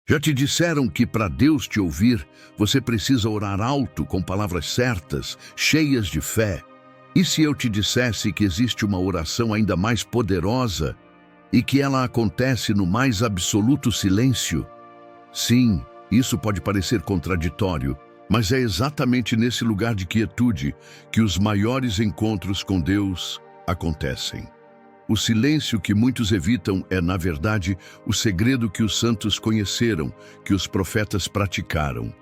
Já te disseram que para Deus te ouvir, você precisa orar alto com palavras certas, cheias de fé? E se eu te dissesse que existe uma oração ainda mais poderosa e que ela acontece no mais absoluto silêncio? Sim, isso pode parecer contraditório, mas é exatamente nesse lugar de quietude que os maiores encontros com Deus acontecem. O silêncio que muitos evitam é, na verdade, o segredo que os santos conheceram, que os profetas praticaram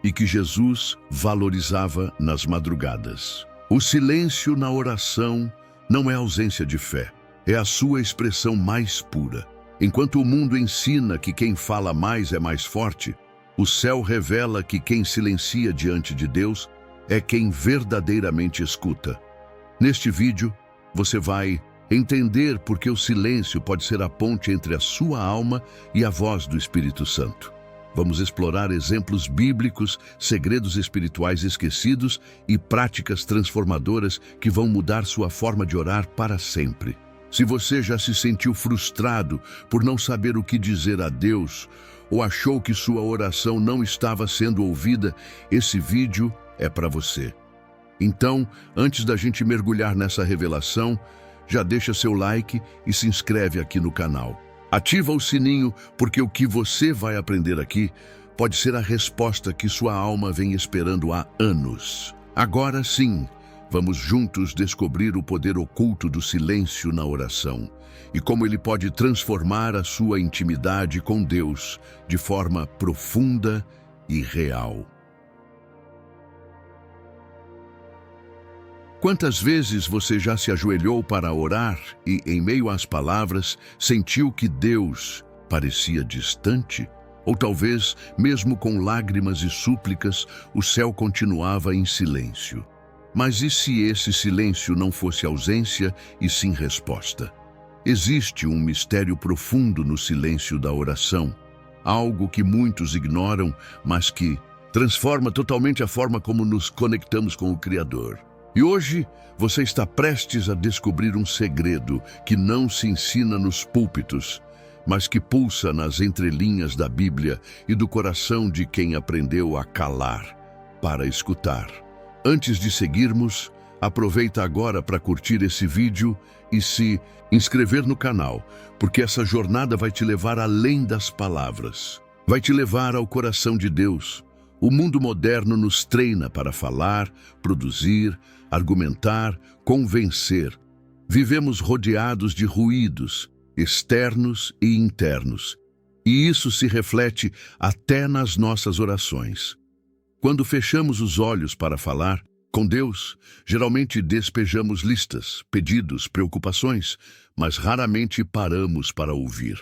e que Jesus valorizava nas madrugadas. O silêncio na oração não é ausência de fé, é a sua expressão mais pura. Enquanto o mundo ensina que quem fala mais é mais forte, o céu revela que quem silencia diante de Deus é quem verdadeiramente escuta. Neste vídeo, você vai entender por que o silêncio pode ser a ponte entre a sua alma e a voz do Espírito Santo. Vamos explorar exemplos bíblicos, segredos espirituais esquecidos e práticas transformadoras que vão mudar sua forma de orar para sempre. Se você já se sentiu frustrado por não saber o que dizer a Deus ou achou que sua oração não estava sendo ouvida, esse vídeo é para você. Então, antes da gente mergulhar nessa revelação, já deixa seu like e se inscreve aqui no canal. Ativa o sininho, porque o que você vai aprender aqui pode ser a resposta que sua alma vem esperando há anos. Agora sim, vamos juntos descobrir o poder oculto do silêncio na oração e como ele pode transformar a sua intimidade com Deus de forma profunda e real. Quantas vezes você já se ajoelhou para orar e, em meio às palavras, sentiu que Deus parecia distante? Ou talvez, mesmo com lágrimas e súplicas, o céu continuava em silêncio. Mas e se esse silêncio não fosse ausência e sim resposta? Existe um mistério profundo no silêncio da oração, algo que muitos ignoram, mas que transforma totalmente a forma como nos conectamos com o Criador. E hoje você está prestes a descobrir um segredo que não se ensina nos púlpitos, mas que pulsa nas entrelinhas da Bíblia e do coração de quem aprendeu a calar para escutar. Antes de seguirmos, aproveita agora para curtir esse vídeo e se inscrever no canal, porque essa jornada vai te levar além das palavras. Vai te levar ao coração de Deus. O mundo moderno nos treina para falar, produzir, argumentar, convencer. Vivemos rodeados de ruídos, externos e internos, e isso se reflete até nas nossas orações. Quando fechamos os olhos para falar com Deus, geralmente despejamos listas, pedidos, preocupações, mas raramente paramos para ouvir.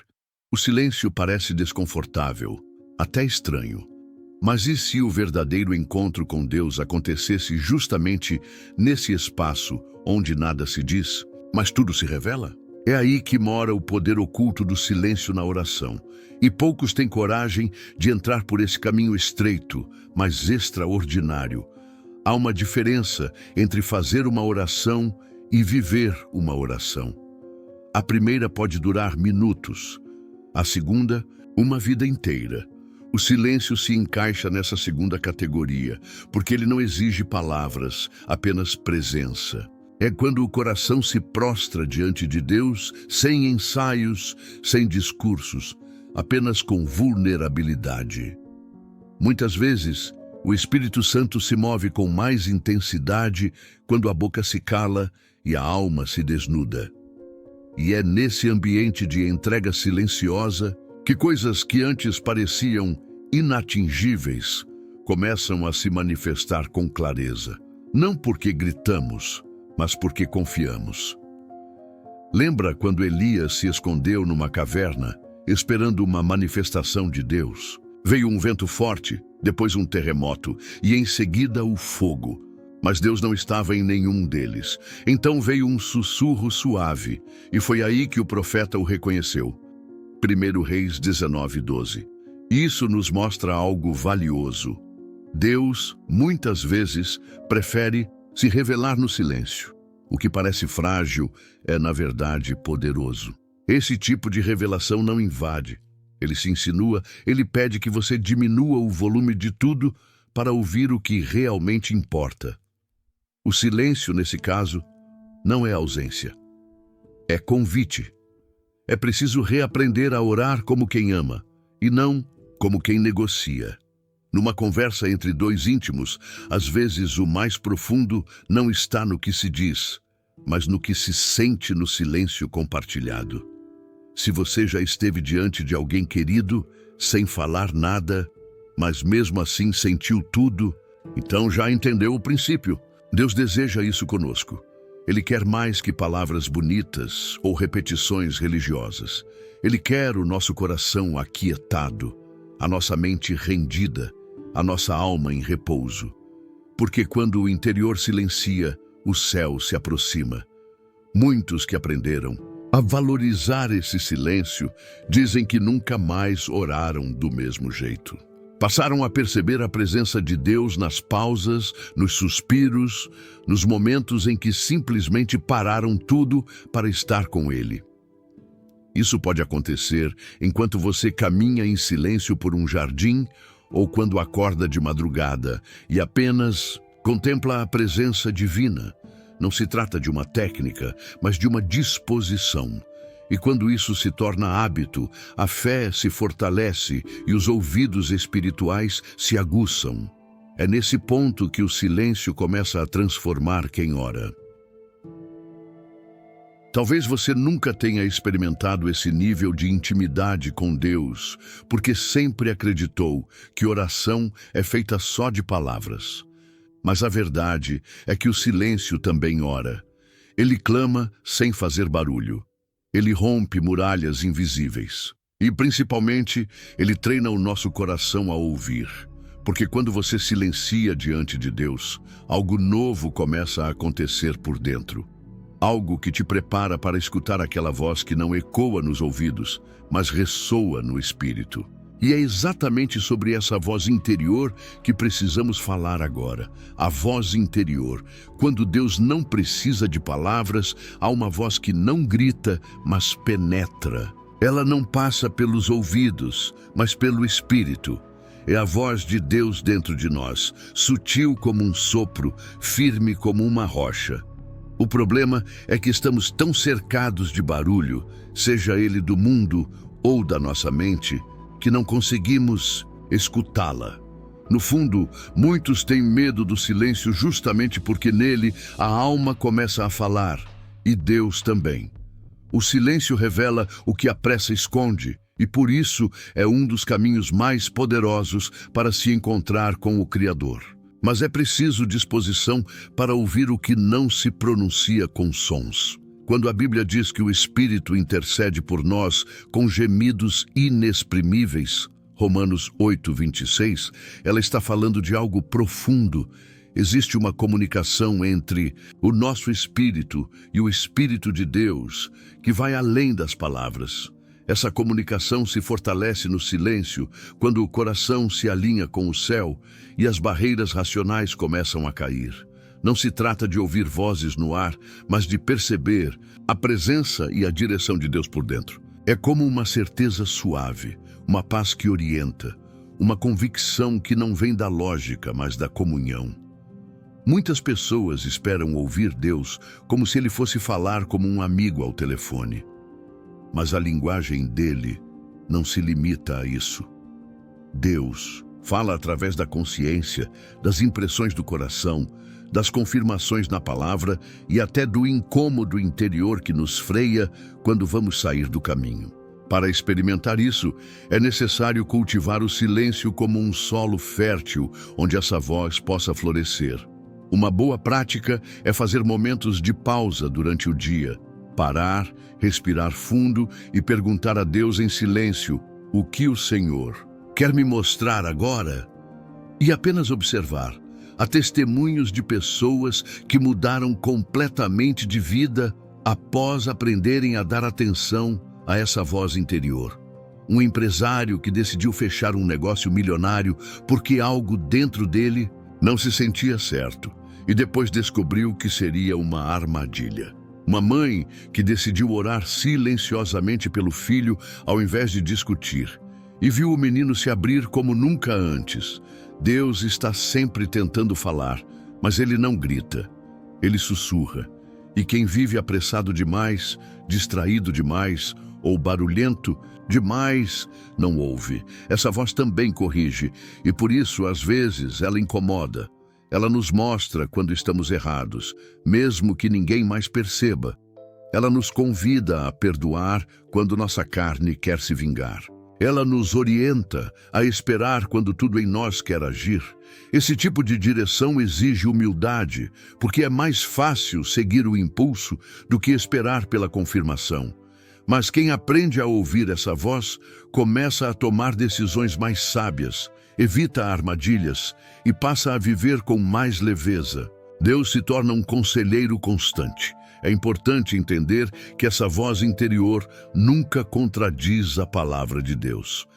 O silêncio parece desconfortável, até estranho. Mas e se o verdadeiro encontro com Deus acontecesse justamente nesse espaço onde nada se diz, mas tudo se revela? É aí que mora o poder oculto do silêncio na oração. E poucos têm coragem de entrar por esse caminho estreito, mas extraordinário. Há uma diferença entre fazer uma oração e viver uma oração. A primeira pode durar minutos, a segunda, uma vida inteira. O silêncio se encaixa nessa segunda categoria, porque ele não exige palavras, apenas presença. É quando o coração se prostra diante de Deus, sem ensaios, sem discursos, apenas com vulnerabilidade. Muitas vezes, o Espírito Santo se move com mais intensidade quando a boca se cala e a alma se desnuda. E é nesse ambiente de entrega silenciosa que coisas que antes pareciam inatingíveis começam a se manifestar com clareza. Não porque gritamos, mas porque confiamos. Lembra quando Elias se escondeu numa caverna, esperando uma manifestação de Deus? Veio um vento forte, depois um terremoto e em seguida o fogo. Mas Deus não estava em nenhum deles. Então veio um sussurro suave e foi aí que o profeta o reconheceu. 1 Reis 19:12. Isso nos mostra algo valioso. Deus, muitas vezes, prefere se revelar no silêncio. O que parece frágil é, na verdade, poderoso. Esse tipo de revelação não invade, Ele se insinua, ele pede que você diminua o volume de tudo para ouvir o que realmente importa. O silêncio, nesse caso, não é ausência, é convite. É preciso reaprender a orar como quem ama, e não como quem negocia. Numa conversa entre dois íntimos, às vezes o mais profundo não está no que se diz, mas no que se sente no silêncio compartilhado. Se você já esteve diante de alguém querido, sem falar nada, mas mesmo assim sentiu tudo, então já entendeu o princípio. Deus deseja isso conosco. Ele quer mais que palavras bonitas ou repetições religiosas. Ele quer o nosso coração aquietado, a nossa mente rendida, a nossa alma em repouso. Porque quando o interior silencia, o céu se aproxima. Muitos que aprenderam a valorizar esse silêncio dizem que nunca mais oraram do mesmo jeito. Passaram a perceber a presença de Deus nas pausas, nos suspiros, nos momentos em que simplesmente pararam tudo para estar com Ele. Isso pode acontecer enquanto você caminha em silêncio por um jardim ou quando acorda de madrugada e apenas contempla a presença divina. Não se trata de uma técnica, mas de uma disposição. E quando isso se torna hábito, a fé se fortalece e os ouvidos espirituais se aguçam. É nesse ponto que o silêncio começa a transformar quem ora. Talvez você nunca tenha experimentado esse nível de intimidade com Deus, porque sempre acreditou que oração é feita só de palavras. Mas a verdade é que o silêncio também ora. Ele clama sem fazer barulho. Ele rompe muralhas invisíveis. E, principalmente, ele treina o nosso coração a ouvir. Porque quando você silencia diante de Deus, algo novo começa a acontecer por dentro. Algo que te prepara para escutar aquela voz que não ecoa nos ouvidos, mas ressoa no espírito. E é exatamente sobre essa voz interior que precisamos falar agora. A voz interior. Quando Deus não precisa de palavras, há uma voz que não grita, mas penetra. Ela não passa pelos ouvidos, mas pelo espírito. É a voz de Deus dentro de nós, sutil como um sopro, firme como uma rocha. O problema é que estamos tão cercados de barulho, seja ele do mundo ou da nossa mente, que não conseguimos escutá-la. No fundo, muitos têm medo do silêncio justamente porque nele a alma começa a falar, e Deus também. O silêncio revela o que a pressa esconde, e por isso é um dos caminhos mais poderosos para se encontrar com o Criador. Mas é preciso disposição para ouvir o que não se pronuncia com sons. Quando a Bíblia diz que o Espírito intercede por nós com gemidos inexprimíveis, Romanos 8:26, ela está falando de algo profundo. Existe uma comunicação entre o nosso espírito e o Espírito de Deus que vai além das palavras. Essa comunicação se fortalece no silêncio quando o coração se alinha com o céu e as barreiras racionais começam a cair. Não se trata de ouvir vozes no ar, mas de perceber a presença e a direção de Deus por dentro. É como uma certeza suave, uma paz que orienta, uma convicção que não vem da lógica, mas da comunhão. Muitas pessoas esperam ouvir Deus como se ele fosse falar como um amigo ao telefone. Mas a linguagem dele não se limita a isso. Deus fala através da consciência, das impressões do coração, das confirmações na palavra e até do incômodo interior que nos freia quando vamos sair do caminho. Para experimentar isso, é necessário cultivar o silêncio como um solo fértil onde essa voz possa florescer. Uma boa prática é fazer momentos de pausa durante o dia, parar, respirar fundo e perguntar a Deus em silêncio o que o Senhor quer me mostrar agora? E apenas observar. Há testemunhos de pessoas que mudaram completamente de vida após aprenderem a dar atenção a essa voz interior. Um empresário que decidiu fechar um negócio milionário porque algo dentro dele não se sentia certo e depois descobriu que seria uma armadilha. Uma mãe que decidiu orar silenciosamente pelo filho ao invés de discutir e viu o menino se abrir como nunca antes. Deus está sempre tentando falar, mas ele não grita, ele sussurra. E quem vive apressado demais, distraído demais ou barulhento demais, não ouve. Essa voz também corrige, e por isso, às vezes, ela incomoda. Ela nos mostra quando estamos errados, mesmo que ninguém mais perceba. Ela nos convida a perdoar quando nossa carne quer se vingar. Ela nos orienta a esperar quando tudo em nós quer agir. Esse tipo de direção exige humildade, porque é mais fácil seguir o impulso do que esperar pela confirmação. Mas quem aprende a ouvir essa voz começa a tomar decisões mais sábias, evita armadilhas e passa a viver com mais leveza. Deus se torna um conselheiro constante. É importante entender que essa voz interior nunca contradiz a palavra de Deus.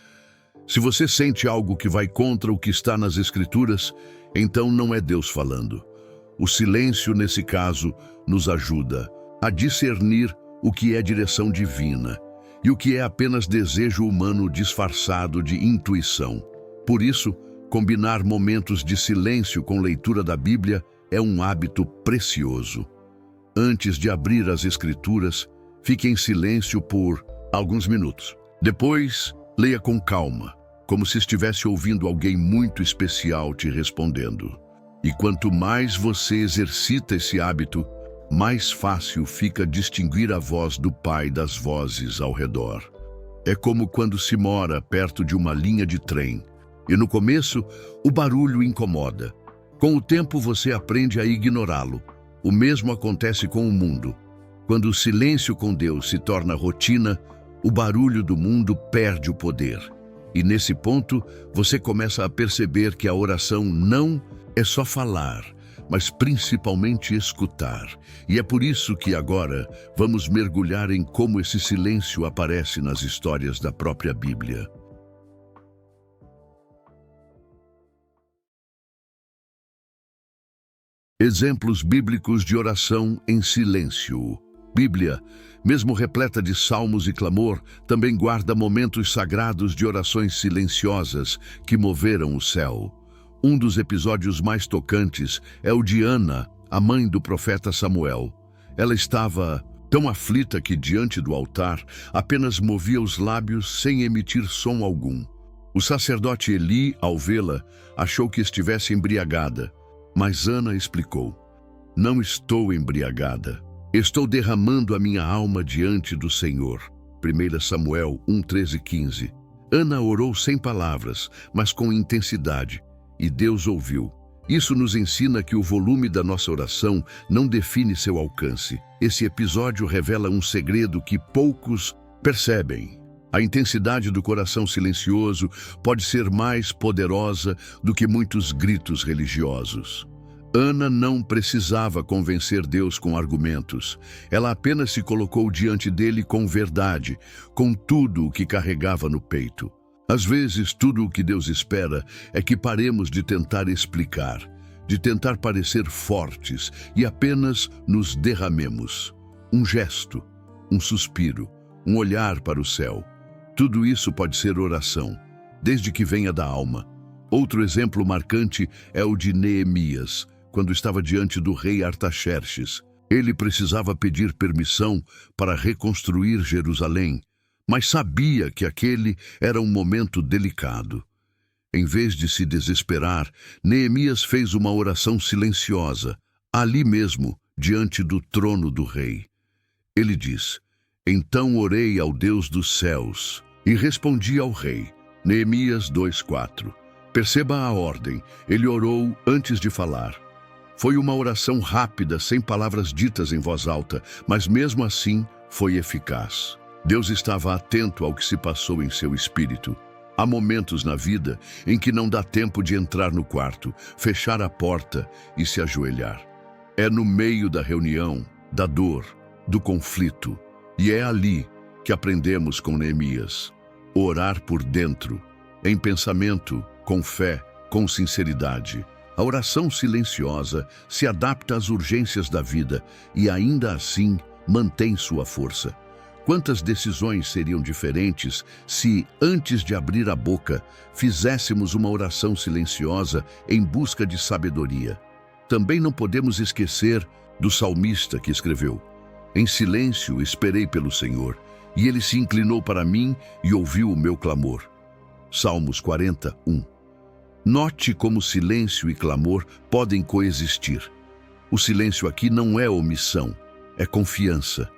Se você sente algo que vai contra o que está nas Escrituras, então não é Deus falando. O silêncio, nesse caso, nos ajuda a discernir o que é direção divina e o que é apenas desejo humano disfarçado de intuição. Por isso, combinar momentos de silêncio com leitura da Bíblia é um hábito precioso. Antes de abrir as Escrituras, fique em silêncio por alguns minutos. Depois, leia com calma, como se estivesse ouvindo alguém muito especial te respondendo. E quanto mais você exercita esse hábito, mais fácil fica distinguir a voz do Pai das vozes ao redor. É como quando se mora perto de uma linha de trem, e no começo o barulho incomoda. Com o tempo você aprende a ignorá-lo. O mesmo acontece com o mundo. Quando o silêncio com Deus se torna rotina, o barulho do mundo perde o poder. E nesse ponto, você começa a perceber que a oração não é só falar, mas principalmente escutar. E é por isso que agora vamos mergulhar em como esse silêncio aparece nas histórias da própria Bíblia. Exemplos bíblicos de oração em silêncio. Bíblia, mesmo repleta de salmos e clamor, também guarda momentos sagrados de orações silenciosas que moveram o céu. Um dos episódios mais tocantes é o de Ana, a mãe do profeta Samuel. Ela estava tão aflita que, diante do altar, apenas movia os lábios sem emitir som algum. O sacerdote Eli, ao vê-la, achou que estivesse embriagada. Mas Ana explicou: não estou embriagada. Estou derramando a minha alma diante do Senhor. 1 Samuel 1, 13 e 15. Ana orou sem palavras, mas com intensidade, e Deus ouviu. Isso nos ensina que o volume da nossa oração não define seu alcance. Esse episódio revela um segredo que poucos percebem. A intensidade do coração silencioso pode ser mais poderosa do que muitos gritos religiosos. Ana não precisava convencer Deus com argumentos. Ela apenas se colocou diante dele com verdade, com tudo o que carregava no peito. Às vezes, tudo o que Deus espera é que paremos de tentar explicar, de tentar parecer fortes e apenas nos derramemos. Um gesto, um suspiro, um olhar para o céu. Tudo isso pode ser oração, desde que venha da alma. Outro exemplo marcante é o de Neemias, quando estava diante do rei Artaxerxes. Ele precisava pedir permissão para reconstruir Jerusalém, mas sabia que aquele era um momento delicado. Em vez de se desesperar, Neemias fez uma oração silenciosa, ali mesmo, diante do trono do rei. Ele diz: então orei ao Deus dos céus e respondi ao rei. Neemias 2:4. Perceba a ordem. Ele orou antes de falar. Foi uma oração rápida, sem palavras ditas em voz alta, mas mesmo assim foi eficaz. Deus estava atento ao que se passou em seu espírito. Há momentos na vida em que não dá tempo de entrar no quarto, fechar a porta e se ajoelhar. É no meio da reunião, da dor, do conflito. E é ali que aprendemos com Neemias. Orar por dentro, em pensamento, com fé, com sinceridade. A oração silenciosa se adapta às urgências da vida e ainda assim mantém sua força. Quantas decisões seriam diferentes se, antes de abrir a boca, fizéssemos uma oração silenciosa em busca de sabedoria? Também não podemos esquecer do salmista que escreveu: "Em silêncio esperei pelo Senhor, e ele se inclinou para mim e ouviu o meu clamor." Salmos 40:1. Note como silêncio e clamor podem coexistir. O silêncio aqui não é omissão, é confiança.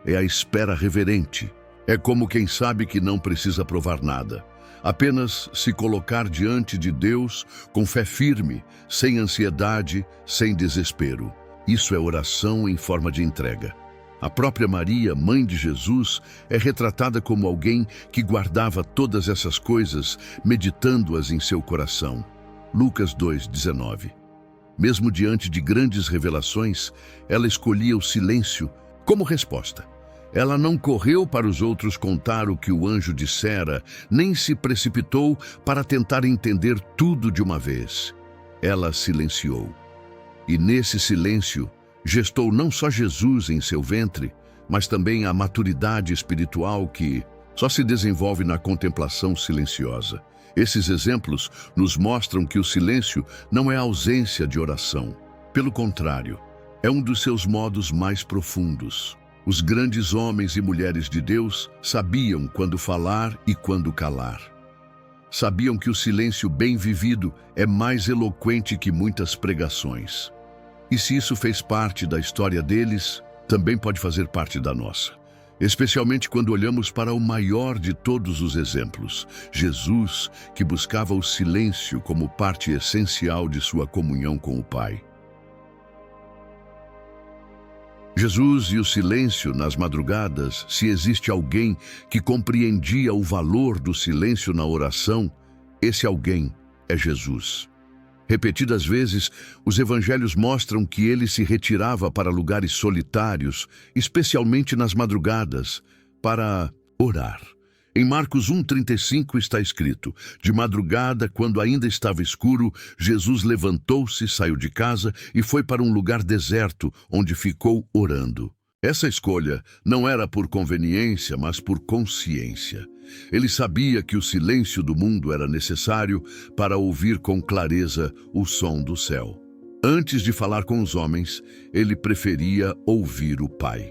É a espera reverente. É como quem sabe que não precisa provar nada. Apenas se colocar diante de Deus com fé firme, sem ansiedade, sem desespero. Isso é oração em forma de entrega. A própria Maria, mãe de Jesus, é retratada como alguém que guardava todas essas coisas, meditando-as em seu coração. Lucas 2:19. Mesmo diante de grandes revelações, ela escolhia o silêncio como resposta. Ela não correu para os outros contar o que o anjo dissera, nem se precipitou para tentar entender tudo de uma vez. Ela silenciou. E nesse silêncio, gestou não só Jesus em seu ventre, mas também a maturidade espiritual que só se desenvolve na contemplação silenciosa. Esses exemplos nos mostram que o silêncio não é ausência de oração. Pelo contrário, é um dos seus modos mais profundos. Os grandes homens e mulheres de Deus sabiam quando falar e quando calar. Sabiam que o silêncio bem vivido é mais eloquente que muitas pregações. E se isso fez parte da história deles, também pode fazer parte da nossa. Especialmente quando olhamos para o maior de todos os exemplos, Jesus, que buscava o silêncio como parte essencial de sua comunhão com o Pai. Jesus e o silêncio nas madrugadas. Se existe alguém que compreendia o valor do silêncio na oração, esse alguém é Jesus. Repetidas vezes, os evangelhos mostram que ele se retirava para lugares solitários, especialmente nas madrugadas, para orar. Em Marcos 1:35 está escrito: "De madrugada, quando ainda estava escuro, Jesus levantou-se, saiu de casa e foi para um lugar deserto, onde ficou orando." Essa escolha não era por conveniência, mas por consciência. Ele sabia que o silêncio do mundo era necessário para ouvir com clareza o som do céu. Antes de falar com os homens, ele preferia ouvir o Pai.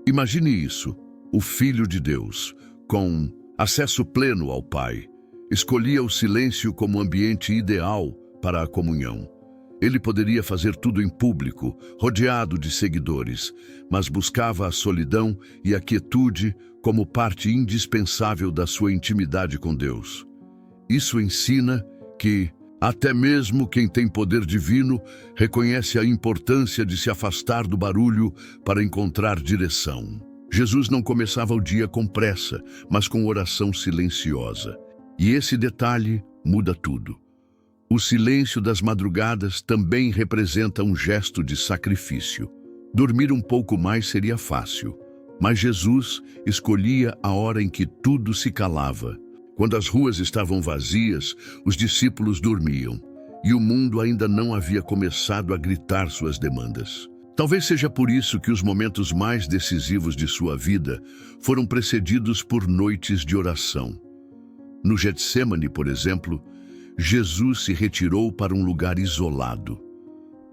Imagine isso: o Filho de Deus, com acesso pleno ao Pai, escolhia o silêncio como ambiente ideal para a comunhão. Ele poderia fazer tudo em público, rodeado de seguidores, mas buscava a solidão e a quietude como parte indispensável da sua intimidade com Deus. Isso ensina que até mesmo quem tem poder divino reconhece a importância de se afastar do barulho para encontrar direção. Jesus não começava o dia com pressa, mas com oração silenciosa. E esse detalhe muda tudo. O silêncio das madrugadas também representa um gesto de sacrifício. Dormir um pouco mais seria fácil, mas Jesus escolhia a hora em que tudo se calava. Quando as ruas estavam vazias, os discípulos dormiam, e o mundo ainda não havia começado a gritar suas demandas. Talvez seja por isso que os momentos mais decisivos de sua vida foram precedidos por noites de oração. No Getsêmani, por exemplo, Jesus se retirou para um lugar isolado.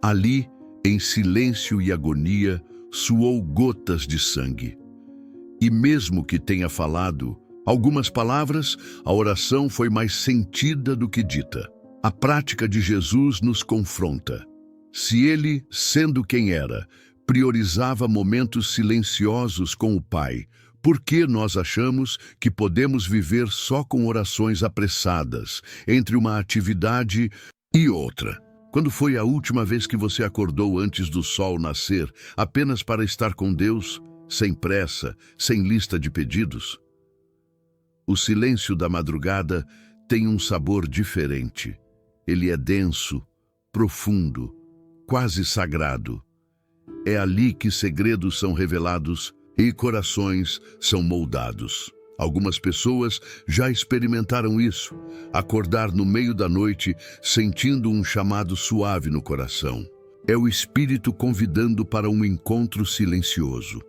Ali, em silêncio e agonia, suou gotas de sangue. E mesmo que tenha falado algumas palavras, a oração foi mais sentida do que dita. A prática de Jesus nos confronta. Se ele, sendo quem era, priorizava momentos silenciosos com o Pai, por que nós achamos que podemos viver só com orações apressadas, entre uma atividade e outra? Quando foi a última vez que você acordou antes do sol nascer, apenas para estar com Deus, sem pressa, sem lista de pedidos? O silêncio da madrugada tem um sabor diferente. Ele é denso, profundo, quase sagrado. É ali que segredos são revelados e corações são moldados. Algumas pessoas já experimentaram isso, acordar no meio da noite sentindo um chamado suave no coração. É o Espírito convidando para um encontro silencioso.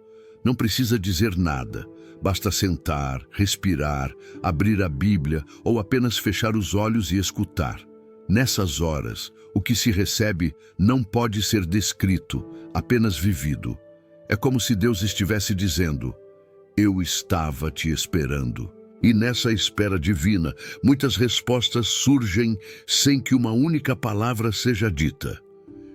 Não precisa dizer nada. Basta sentar, respirar, abrir a Bíblia ou apenas fechar os olhos e escutar. Nessas horas, o que se recebe não pode ser descrito, apenas vivido. É como se Deus estivesse dizendo: eu estava te esperando. E nessa espera divina, muitas respostas surgem sem que uma única palavra seja dita.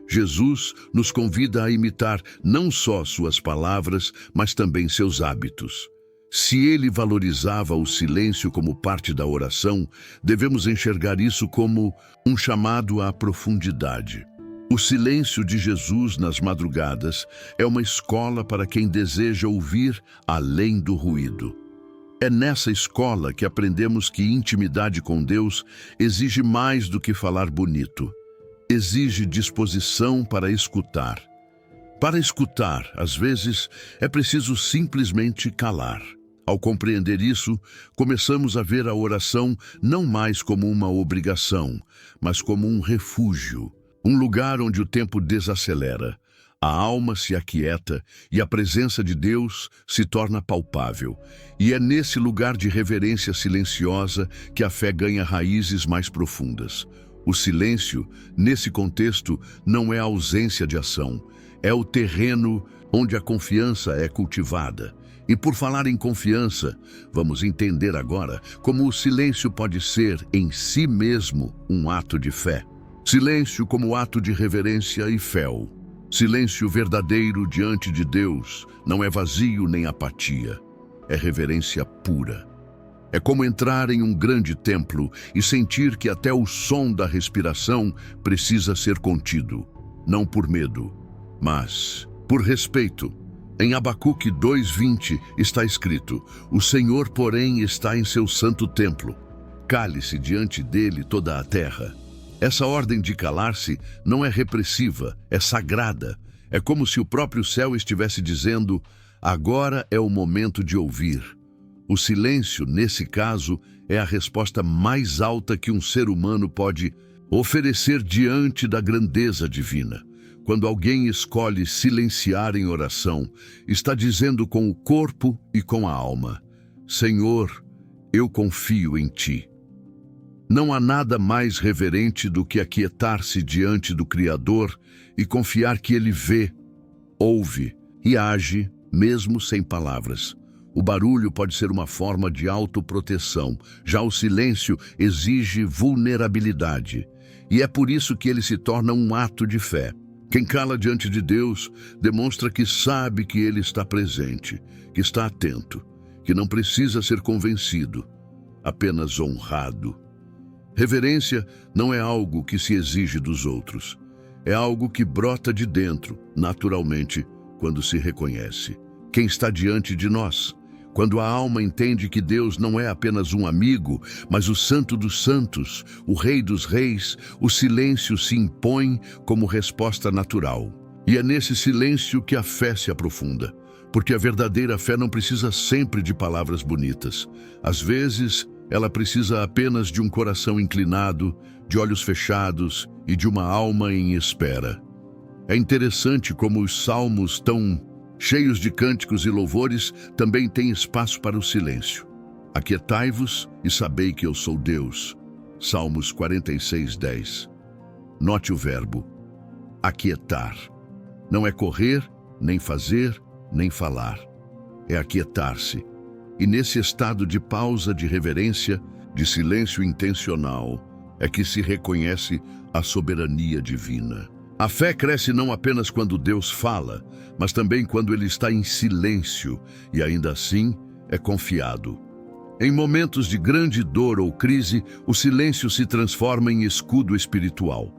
Jesus nos convida a imitar não só suas palavras, mas também seus hábitos. Se ele valorizava o silêncio como parte da oração, devemos enxergar isso como um chamado à profundidade. O silêncio de Jesus nas madrugadas é uma escola para quem deseja ouvir além do ruído. É nessa escola que aprendemos que intimidade com Deus exige mais do que falar bonito. Exige disposição para escutar. Para escutar, às vezes, é preciso simplesmente calar. Ao compreender isso, começamos a ver a oração não mais como uma obrigação, mas como um refúgio, um lugar onde o tempo desacelera, a alma se aquieta e a presença de Deus se torna palpável. E é nesse lugar de reverência silenciosa que a fé ganha raízes mais profundas. O silêncio, nesse contexto, não é a ausência de ação, é o terreno onde a confiança é cultivada. E por falar em confiança, vamos entender agora como o silêncio pode ser, em si mesmo, um ato de fé. Silêncio como ato de reverência e fé. Silêncio verdadeiro diante de Deus não é vazio nem apatia, é reverência pura. É como entrar em um grande templo e sentir que até o som da respiração precisa ser contido, não por medo, mas por respeito. Em Abacuque 2:20 está escrito: o Senhor, porém, está em seu santo templo. Cale-se diante dele toda a terra. Essa ordem de calar-se não é repressiva, é sagrada. É como se o próprio céu estivesse dizendo: agora é o momento de ouvir. O silêncio, nesse caso, é a resposta mais alta que um ser humano pode oferecer diante da grandeza divina. Quando alguém escolhe silenciar em oração, está dizendo com o corpo e com a alma: Senhor, eu confio em Ti. Não há nada mais reverente do que aquietar-se diante do Criador e confiar que Ele vê, ouve e age, mesmo sem palavras. O barulho pode ser uma forma de autoproteção, já o silêncio exige vulnerabilidade. E é por isso que ele se torna um ato de fé. Quem cala diante de Deus demonstra que sabe que Ele está presente, que está atento, que não precisa ser convencido, apenas honrado. Reverência não é algo que se exige dos outros. É algo que brota de dentro, naturalmente, quando se reconhece quem está diante de nós. Quando a alma entende que Deus não é apenas um amigo, mas o Santo dos Santos, o Rei dos Reis, o silêncio se impõe como resposta natural. E é nesse silêncio que a fé se aprofunda, porque a verdadeira fé não precisa sempre de palavras bonitas. Às vezes, ela precisa apenas de um coração inclinado, de olhos fechados e de uma alma em espera. É interessante como os salmos tão cheios de cânticos e louvores também têm espaço para o silêncio. Aquietai-vos e sabei que eu sou Deus. Salmos 46:10. Note o verbo aquietar. Não é correr, nem fazer, nem falar. É aquietar-se. E nesse estado de pausa, de reverência, de silêncio intencional, é que se reconhece a soberania divina. A fé cresce não apenas quando Deus fala, mas também quando Ele está em silêncio e ainda assim é confiado. Em momentos de grande dor ou crise, o silêncio se transforma em escudo espiritual.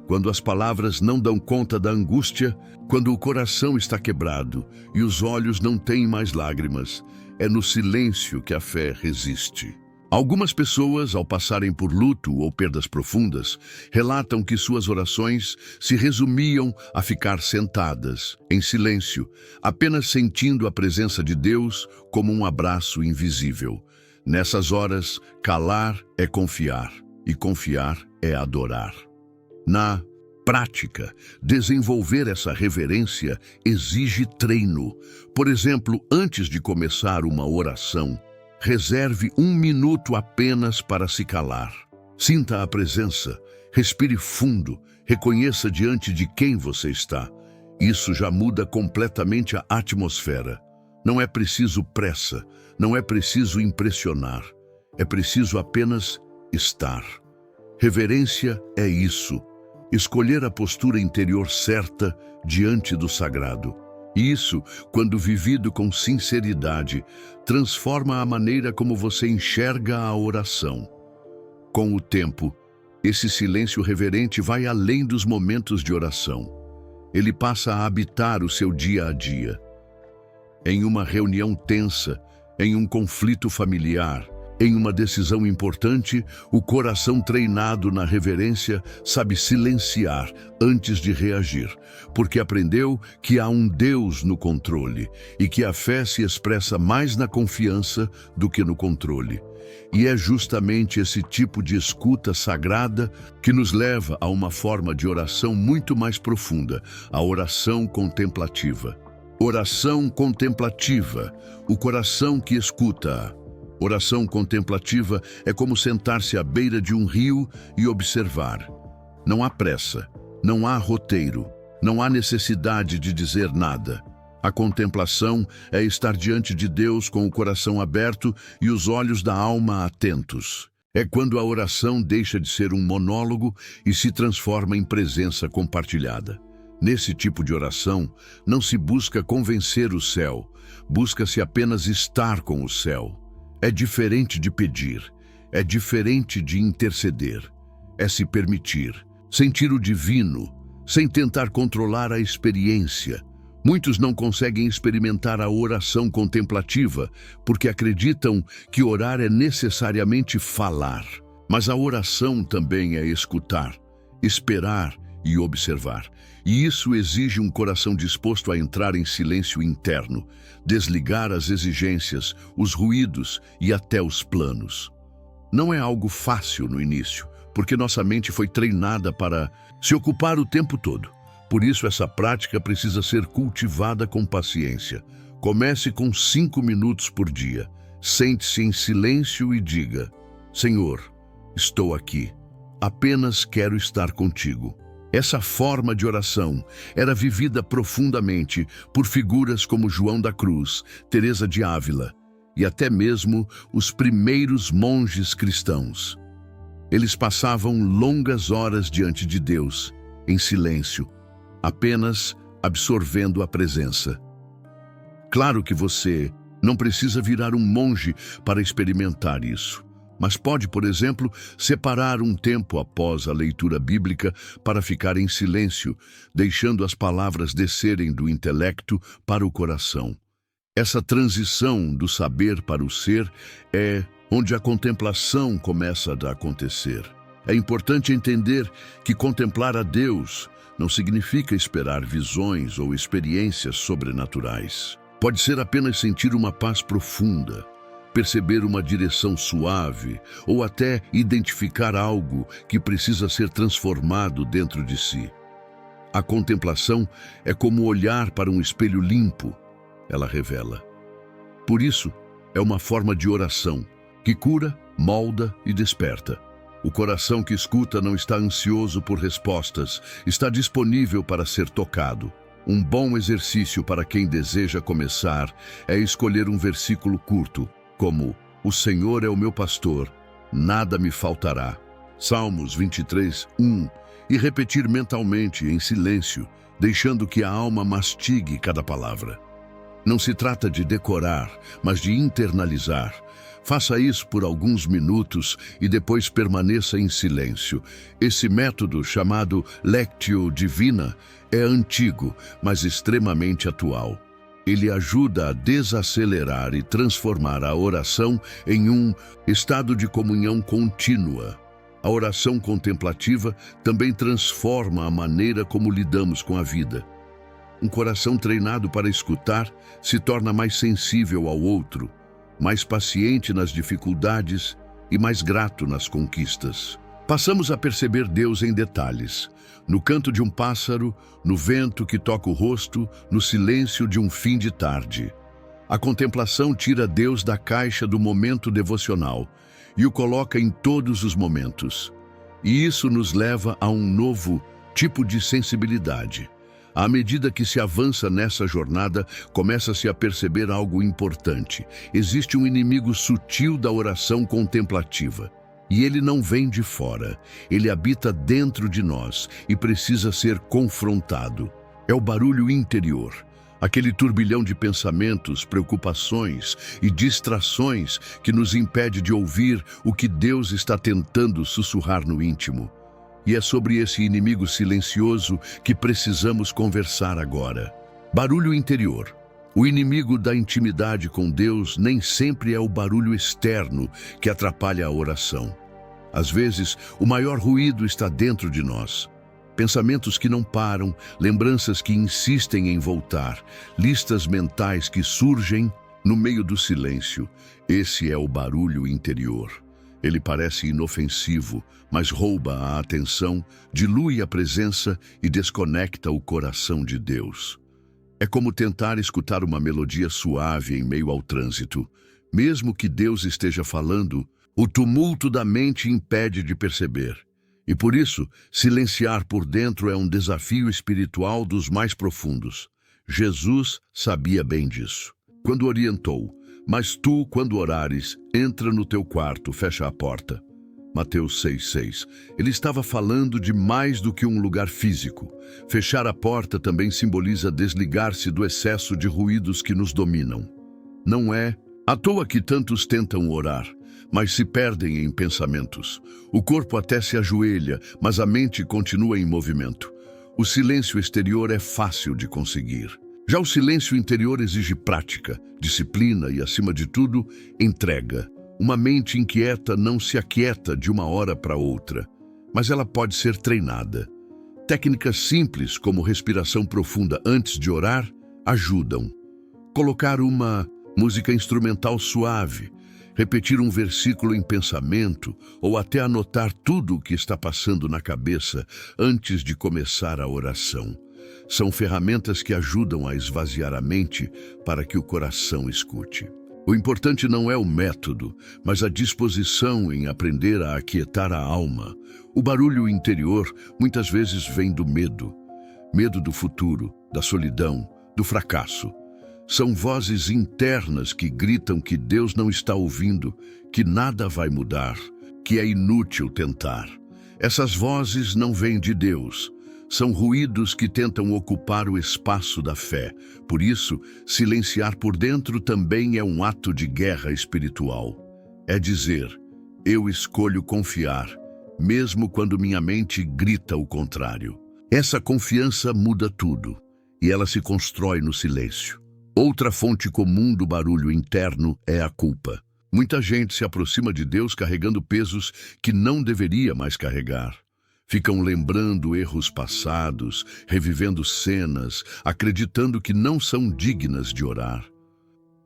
Quando as palavras não dão conta da angústia, quando o coração está quebrado e os olhos não têm mais lágrimas, é no silêncio que a fé resiste. Algumas pessoas, ao passarem por luto ou perdas profundas, relatam que suas orações se resumiam a ficar sentadas, em silêncio, apenas sentindo a presença de Deus como um abraço invisível. Nessas horas, calar é confiar, e confiar é adorar. Na Prática. Desenvolver essa reverência exige treino. Por exemplo, antes de começar uma oração, reserve 1 minuto apenas para se calar. Sinta a presença, respire fundo, reconheça diante de quem você está. Isso já muda completamente a atmosfera. Não é preciso pressa, não é preciso impressionar. É preciso apenas estar. Reverência é isso. Escolher a postura interior certa diante do sagrado. E isso, quando vivido com sinceridade, transforma a maneira como você enxerga a oração. Com o tempo, esse silêncio reverente vai além dos momentos de oração. Ele passa a habitar o seu dia a dia. Em uma reunião tensa, em um conflito familiar, em uma decisão importante, o coração treinado na reverência sabe silenciar antes de reagir, porque aprendeu que há um Deus no controle e que a fé se expressa mais na confiança do que no controle. E é justamente esse tipo de escuta sagrada que nos leva a uma forma de oração muito mais profunda, a oração contemplativa. Oração contemplativa, o coração que escuta. Oração contemplativa é como sentar-se à beira de um rio e observar. Não há pressa, não há roteiro, não há necessidade de dizer nada. A contemplação é estar diante de Deus com o coração aberto e os olhos da alma atentos. É quando a oração deixa de ser um monólogo e se transforma em presença compartilhada. Nesse tipo de oração, não se busca convencer o céu, busca-se apenas estar com o céu. É diferente de pedir, é diferente de interceder, é se permitir, sentir o divino, sem tentar controlar a experiência. Muitos não conseguem experimentar a oração contemplativa porque acreditam que orar é necessariamente falar. Mas a oração também é escutar, esperar e observar. E isso exige um coração disposto a entrar em silêncio interno, desligar as exigências, os ruídos e até os planos. Não é algo fácil no início, porque nossa mente foi treinada para se ocupar o tempo todo. Por isso, essa prática precisa ser cultivada com paciência. Comece com 5 minutos por dia. Sente-se em silêncio e diga: Senhor, estou aqui. Apenas quero estar contigo. Essa forma de oração era vivida profundamente por figuras como João da Cruz, Teresa de Ávila e até mesmo os primeiros monges cristãos. Eles passavam longas horas diante de Deus, em silêncio, apenas absorvendo a presença. Claro que você não precisa virar um monge para experimentar isso. Mas pode, por exemplo, separar um tempo após a leitura bíblica para ficar em silêncio, deixando as palavras descerem do intelecto para o coração. Essa transição do saber para o ser é onde a contemplação começa a acontecer. É importante entender que contemplar a Deus não significa esperar visões ou experiências sobrenaturais. Pode ser apenas sentir uma paz profunda, perceber uma direção suave ou até identificar algo que precisa ser transformado dentro de si. A contemplação é como olhar para um espelho limpo, ela revela. Por isso, é uma forma de oração que cura, molda e desperta. O coração que escuta não está ansioso por respostas, está disponível para ser tocado. Um bom exercício para quem deseja começar é escolher um versículo curto, como "O Senhor é o meu pastor, nada me faltará", Salmos 23, 1, e repetir mentalmente em silêncio, deixando que a alma mastigue cada palavra. Não se trata de decorar, mas de internalizar. Faça isso por alguns minutos e depois permaneça em silêncio. Esse método, chamado Lectio Divina, é antigo, mas extremamente atual. Ele ajuda a desacelerar e transformar a oração em um estado de comunhão contínua. A oração contemplativa também transforma a maneira como lidamos com a vida. Um coração treinado para escutar se torna mais sensível ao outro, mais paciente nas dificuldades e mais grato nas conquistas. Passamos a perceber Deus em detalhes, no canto de um pássaro, no vento que toca o rosto, no silêncio de um fim de tarde. A contemplação tira Deus da caixa do momento devocional e o coloca em todos os momentos. E isso nos leva a um novo tipo de sensibilidade. À medida que se avança nessa jornada, começa-se a perceber algo importante. Existe um inimigo sutil da oração contemplativa. E ele não vem de fora, ele habita dentro de nós e precisa ser confrontado. É o barulho interior, aquele turbilhão de pensamentos, preocupações e distrações que nos impede de ouvir o que Deus está tentando sussurrar no íntimo. E é sobre esse inimigo silencioso que precisamos conversar agora. Barulho interior. O inimigo da intimidade com Deus nem sempre é o barulho externo que atrapalha a oração. Às vezes, o maior ruído está dentro de nós. Pensamentos que não param, lembranças que insistem em voltar, listas mentais que surgem no meio do silêncio. Esse é o barulho interior. Ele parece inofensivo, mas rouba a atenção, dilui a presença e desconecta o coração de Deus. É como tentar escutar uma melodia suave em meio ao trânsito. Mesmo que Deus esteja falando, o tumulto da mente impede de perceber. E por isso, silenciar por dentro é um desafio espiritual dos mais profundos. Jesus sabia bem disso, quando orientou: "Mas tu, quando orares, entra no teu quarto, fecha a porta." Mateus 6,6. Ele estava falando de mais do que um lugar físico. Fechar a porta também simboliza desligar-se do excesso de ruídos que nos dominam. Não é à toa que tantos tentam orar, mas se perdem em pensamentos. O corpo até se ajoelha, mas a mente continua em movimento. O silêncio exterior é fácil de conseguir. Já o silêncio interior exige prática, disciplina e, acima de tudo, entrega. Uma mente inquieta não se aquieta de uma hora para outra, mas ela pode ser treinada. Técnicas simples, como respiração profunda antes de orar, ajudam. Colocar uma música instrumental suave, repetir um versículo em pensamento ou até anotar tudo o que está passando na cabeça antes de começar a oração. São ferramentas que ajudam a esvaziar a mente para que o coração escute. O importante não é o método, mas a disposição em aprender a aquietar a alma. O barulho interior muitas vezes vem do medo. Medo do futuro, da solidão, do fracasso. São vozes internas que gritam que Deus não está ouvindo, que nada vai mudar, que é inútil tentar. Essas vozes não vêm de Deus. São ruídos que tentam ocupar o espaço da fé. Por isso, silenciar por dentro também é um ato de guerra espiritual. É dizer: eu escolho confiar, mesmo quando minha mente grita o contrário. Essa confiança muda tudo, e ela se constrói no silêncio. Outra fonte comum do barulho interno é a culpa. Muita gente se aproxima de Deus carregando pesos que não deveria mais carregar. Ficam lembrando erros passados, revivendo cenas, acreditando que não são dignas de orar.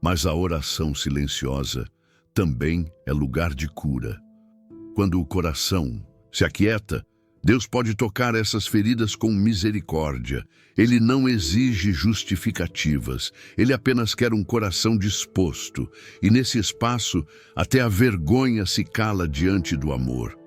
Mas a oração silenciosa também é lugar de cura. Quando o coração se aquieta, Deus pode tocar essas feridas com misericórdia. Ele não exige justificativas, ele apenas quer um coração disposto. E nesse espaço, até a vergonha se cala diante do amor.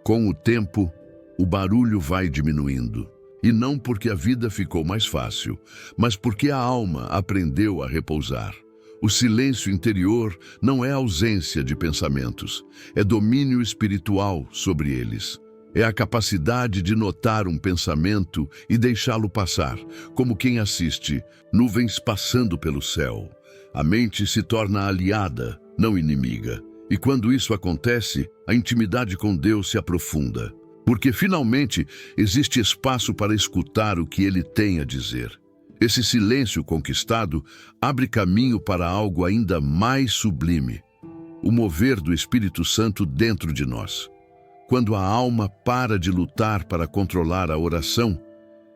Com o tempo, o barulho vai diminuindo. E não porque a vida ficou mais fácil, mas porque a alma aprendeu a repousar. O silêncio interior não é ausência de pensamentos, é domínio espiritual sobre eles. É a capacidade de notar um pensamento e deixá-lo passar, como quem assiste nuvens passando pelo céu. A mente se torna aliada, não inimiga. E quando isso acontece, a intimidade com Deus se aprofunda. Porque finalmente existe espaço para escutar o que Ele tem a dizer. Esse silêncio conquistado abre caminho para algo ainda mais sublime: o mover do Espírito Santo dentro de nós. Quando a alma para de lutar para controlar a oração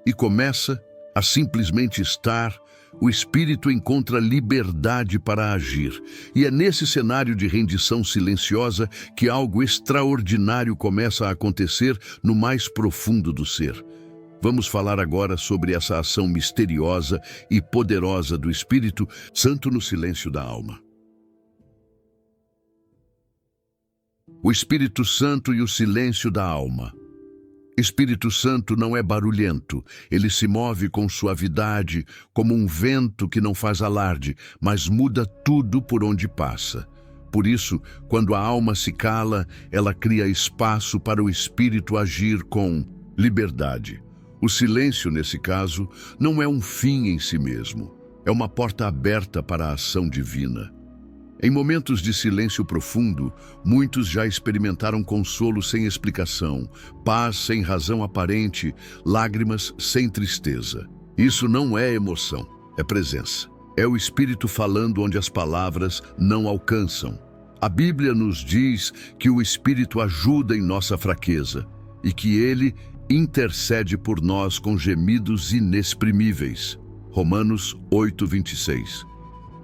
e começa a simplesmente estar, o espírito encontra liberdade para agir. E é nesse cenário de rendição silenciosa que algo extraordinário começa a acontecer no mais profundo do ser. Vamos falar agora sobre essa ação misteriosa e poderosa do Espírito Santo no silêncio da alma. O Espírito Santo e o silêncio da alma. Espírito Santo não é barulhento, ele se move com suavidade, como um vento que não faz alarde, mas muda tudo por onde passa. Por isso, quando a alma se cala, ela cria espaço para o Espírito agir com liberdade. O silêncio, nesse caso, não é um fim em si mesmo, é uma porta aberta para a ação divina. Em momentos de silêncio profundo, muitos já experimentaram consolo sem explicação, paz sem razão aparente, lágrimas sem tristeza. Isso não é emoção, é presença. É o Espírito falando onde as palavras não alcançam. A Bíblia nos diz que o Espírito ajuda em nossa fraqueza e que ele intercede por nós com gemidos inexprimíveis. Romanos 8:26.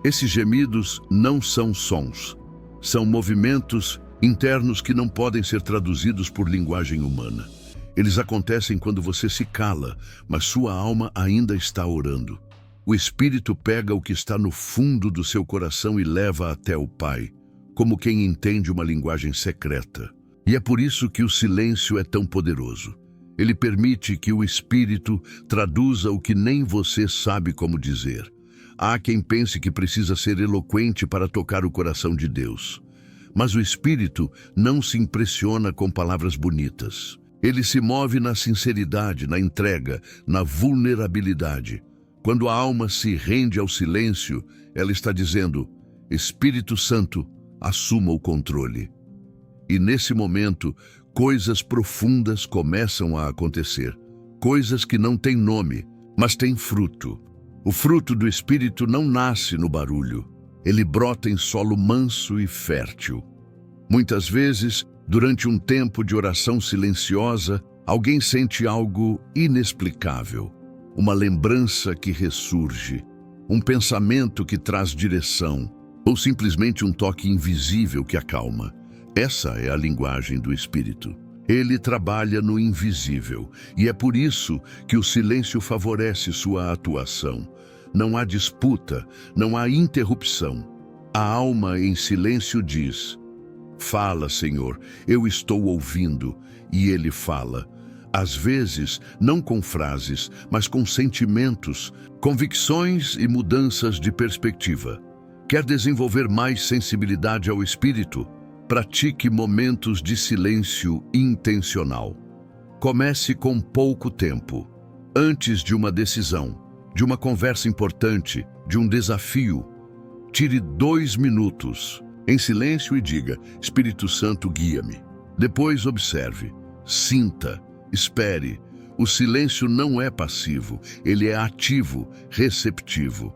Esses gemidos não são sons, são movimentos internos que não podem ser traduzidos por linguagem humana. Eles acontecem quando você se cala, mas sua alma ainda está orando. O Espírito pega o que está no fundo do seu coração e leva até o Pai, como quem entende uma linguagem secreta. E é por isso que o silêncio é tão poderoso. Ele permite que o Espírito traduza o que nem você sabe como dizer. Há quem pense que precisa ser eloquente para tocar o coração de Deus. Mas o Espírito não se impressiona com palavras bonitas. Ele se move na sinceridade, na entrega, na vulnerabilidade. Quando a alma se rende ao silêncio, ela está dizendo: Espírito Santo, assuma o controle. E nesse momento, coisas profundas começam a acontecer. Coisas que não têm nome, mas têm fruto. O fruto do Espírito não nasce no barulho. Ele brota em solo manso e fértil. Muitas vezes, durante um tempo de oração silenciosa, alguém sente algo inexplicável. Uma lembrança que ressurge, um pensamento que traz direção, ou simplesmente um toque invisível que acalma. Essa é a linguagem do Espírito. Ele trabalha no invisível, e é por isso que o silêncio favorece sua atuação. Não há disputa, não há interrupção. A alma em silêncio diz: Fala, Senhor, eu estou ouvindo. E ele fala. Às vezes, não com frases, mas com sentimentos, convicções e mudanças de perspectiva. Quer desenvolver mais sensibilidade ao Espírito? Pratique momentos de silêncio intencional. Comece com pouco tempo, antes de uma decisão, de uma conversa importante, de um desafio. Tire 2 minutos em silêncio e diga: Espírito Santo, guia-me. Depois observe, sinta, espere. O silêncio não é passivo, ele é ativo, receptivo.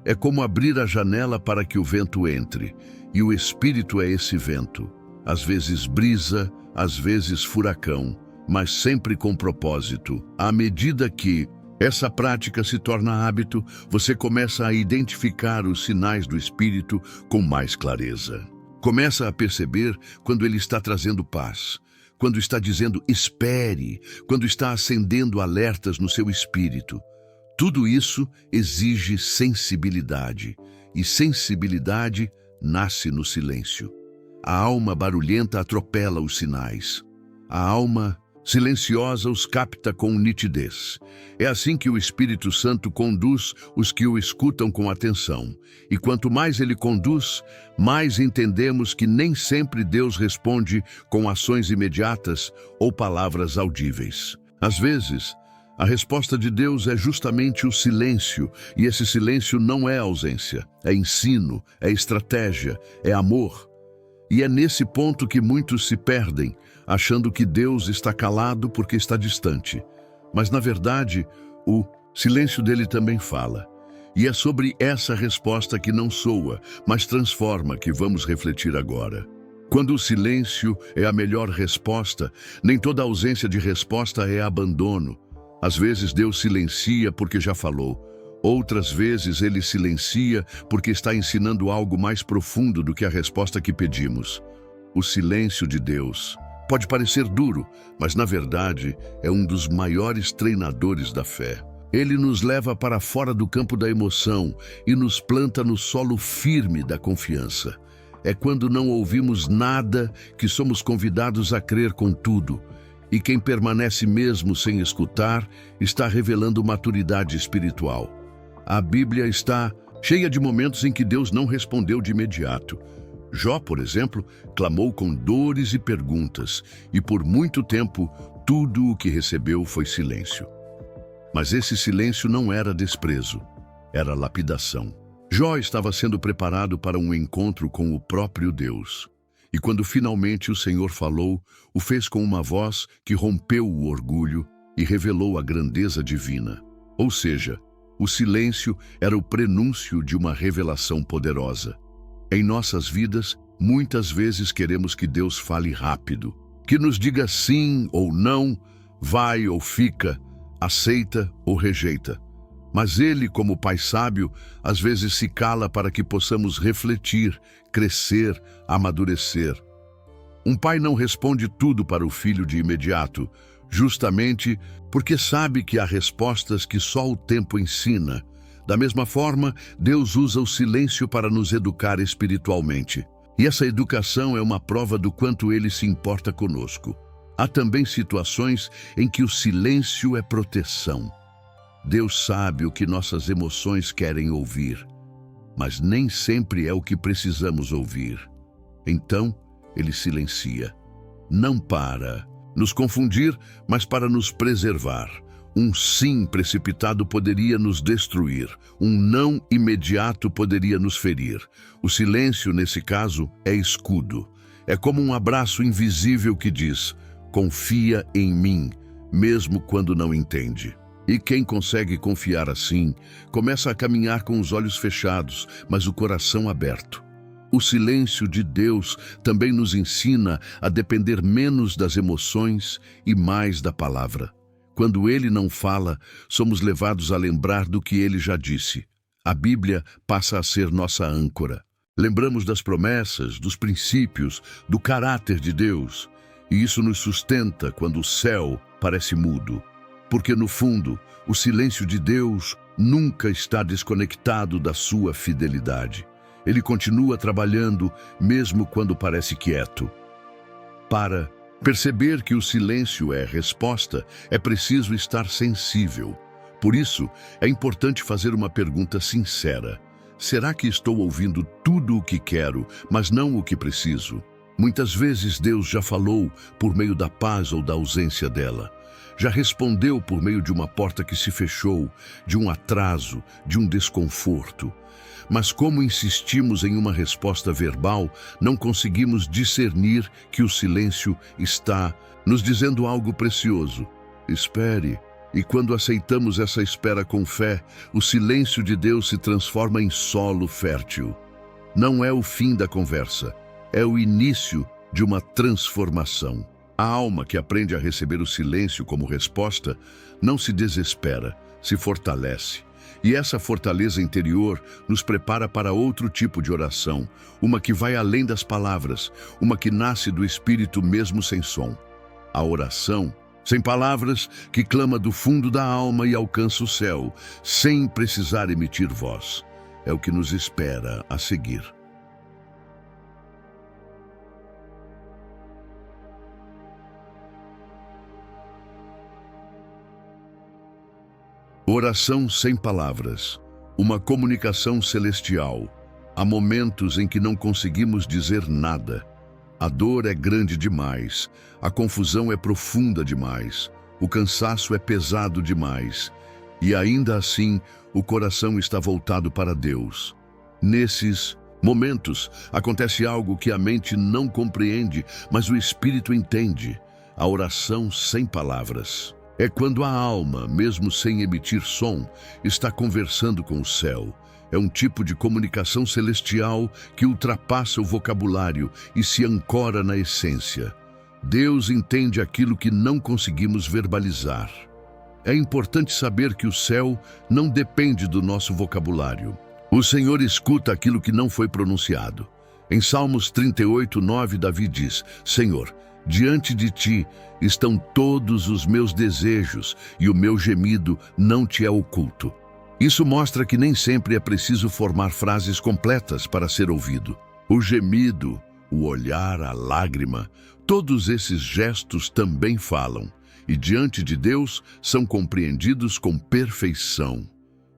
É como abrir a janela para que o vento entre. E o Espírito é esse vento, às vezes brisa, às vezes furacão, mas sempre com propósito. À medida que essa prática se torna hábito, você começa a identificar os sinais do Espírito com mais clareza. Começa a perceber quando ele está trazendo paz, quando está dizendo espere, quando está acendendo alertas no seu espírito. Tudo isso exige sensibilidade, e sensibilidade nasce no silêncio. A alma barulhenta atropela os sinais. A alma silenciosa os capta com nitidez. É assim que o Espírito Santo conduz os que o escutam com atenção. E quanto mais ele conduz, mais entendemos que nem sempre Deus responde com ações imediatas ou palavras audíveis. Às vezes, a resposta de Deus é justamente o silêncio, e esse silêncio não é ausência, é ensino, é estratégia, é amor. E é nesse ponto que muitos se perdem, achando que Deus está calado porque está distante. Mas, na verdade, o silêncio dele também fala. E é sobre essa resposta que não soa, mas transforma, que vamos refletir agora. Quando o silêncio é a melhor resposta, nem toda ausência de resposta é abandono. Às vezes Deus silencia porque já falou. Outras vezes Ele silencia porque está ensinando algo mais profundo do que a resposta que pedimos. O silêncio de Deus pode parecer duro, mas na verdade é um dos maiores treinadores da fé. Ele nos leva para fora do campo da emoção e nos planta no solo firme da confiança. É quando não ouvimos nada que somos convidados a crer com tudo. E quem permanece mesmo sem escutar está revelando maturidade espiritual. A Bíblia está cheia de momentos em que Deus não respondeu de imediato. Jó, por exemplo, clamou com dores e perguntas, e por muito tempo tudo o que recebeu foi silêncio. Mas esse silêncio não era desprezo, era lapidação. Jó estava sendo preparado para um encontro com o próprio Deus. E quando finalmente o Senhor falou, o fez com uma voz que rompeu o orgulho e revelou a grandeza divina. Ou seja, o silêncio era o prenúncio de uma revelação poderosa. Em nossas vidas, muitas vezes queremos que Deus fale rápido, que nos diga sim ou não, vai ou fica, aceita ou rejeita. Mas Ele, como Pai sábio, às vezes se cala para que possamos refletir, crescer, amadurecer. Um pai não responde tudo para o filho de imediato, justamente porque sabe que há respostas que só o tempo ensina. Da mesma forma, Deus usa o silêncio para nos educar espiritualmente. E essa educação é uma prova do quanto Ele se importa conosco. Há também situações em que o silêncio é proteção. Deus sabe o que nossas emoções querem ouvir, mas nem sempre é o que precisamos ouvir. Então, Ele silencia. Não para nos confundir, mas para nos preservar. Um sim precipitado poderia nos destruir. Um não imediato poderia nos ferir. O silêncio, nesse caso, é escudo. É como um abraço invisível que diz: confia em mim, mesmo quando não entende. E quem consegue confiar assim, começa a caminhar com os olhos fechados, mas o coração aberto. O silêncio de Deus também nos ensina a depender menos das emoções e mais da palavra. Quando Ele não fala, somos levados a lembrar do que Ele já disse. A Bíblia passa a ser nossa âncora. Lembramos das promessas, dos princípios, do caráter de Deus. E isso nos sustenta quando o céu parece mudo. Porque, no fundo, o silêncio de Deus nunca está desconectado da sua fidelidade. Ele continua trabalhando, mesmo quando parece quieto. Para perceber que o silêncio é resposta, é preciso estar sensível. Por isso, é importante fazer uma pergunta sincera. Será que estou ouvindo tudo o que quero, mas não o que preciso? Muitas vezes Deus já falou por meio da paz ou da ausência dela. Já respondeu por meio de uma porta que se fechou, de um atraso, de um desconforto. Mas como insistimos em uma resposta verbal, não conseguimos discernir que o silêncio está nos dizendo algo precioso. Espere. E quando aceitamos essa espera com fé, o silêncio de Deus se transforma em solo fértil. Não é o fim da conversa, é o início de uma transformação. A alma que aprende a receber o silêncio como resposta não se desespera, se fortalece. E essa fortaleza interior nos prepara para outro tipo de oração, uma que vai além das palavras, uma que nasce do Espírito mesmo sem som. A oração, sem palavras, que clama do fundo da alma e alcança o céu, sem precisar emitir voz. É o que nos espera a seguir. Oração sem palavras, uma comunicação celestial. Há momentos em que não conseguimos dizer nada. A dor é grande demais, a confusão é profunda demais, o cansaço é pesado demais. E ainda assim, o coração está voltado para Deus. Nesses momentos, acontece algo que a mente não compreende, mas o Espírito entende. A oração sem palavras. É quando a alma, mesmo sem emitir som, está conversando com o céu. É um tipo de comunicação celestial que ultrapassa o vocabulário e se ancora na essência. Deus entende aquilo que não conseguimos verbalizar. é importante saber que o céu não depende do nosso vocabulário. O Senhor escuta aquilo que não foi pronunciado. Em Salmos 38:9, Davi diz: Senhor, diante de ti estão todos os meus desejos e o meu gemido não te é oculto. Isso mostra que nem sempre é preciso formar frases completas para ser ouvido. O gemido, o olhar, a lágrima, todos esses gestos também falam, e diante de Deus são compreendidos com perfeição.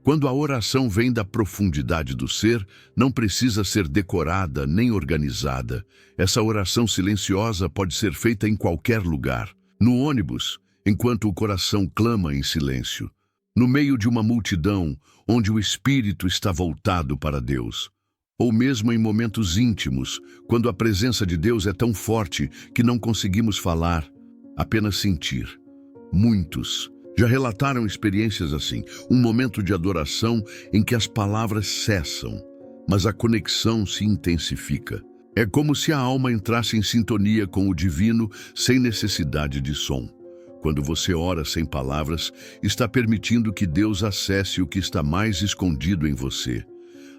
Quando a oração vem da profundidade do ser, não precisa ser decorada nem organizada. Essa oração silenciosa pode ser feita em qualquer lugar. No ônibus, enquanto o coração clama em silêncio. No meio de uma multidão, onde o espírito está voltado para Deus. Ou mesmo em momentos íntimos, quando a presença de Deus é tão forte que não conseguimos falar, apenas sentir. Muitos já relataram experiências assim, um momento de adoração em que as palavras cessam, mas a conexão se intensifica. É como se a alma entrasse em sintonia com o divino sem necessidade de som. Quando você ora sem palavras, está permitindo que Deus acesse o que está mais escondido em você.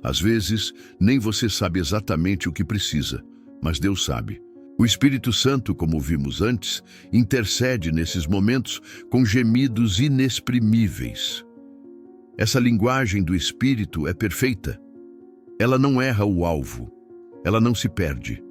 Às vezes, nem você sabe exatamente o que precisa, mas Deus sabe. O Espírito Santo, como vimos antes, intercede nesses momentos com gemidos inexprimíveis. Essa linguagem do Espírito é perfeita. Ela não erra o alvo, ela não se perde.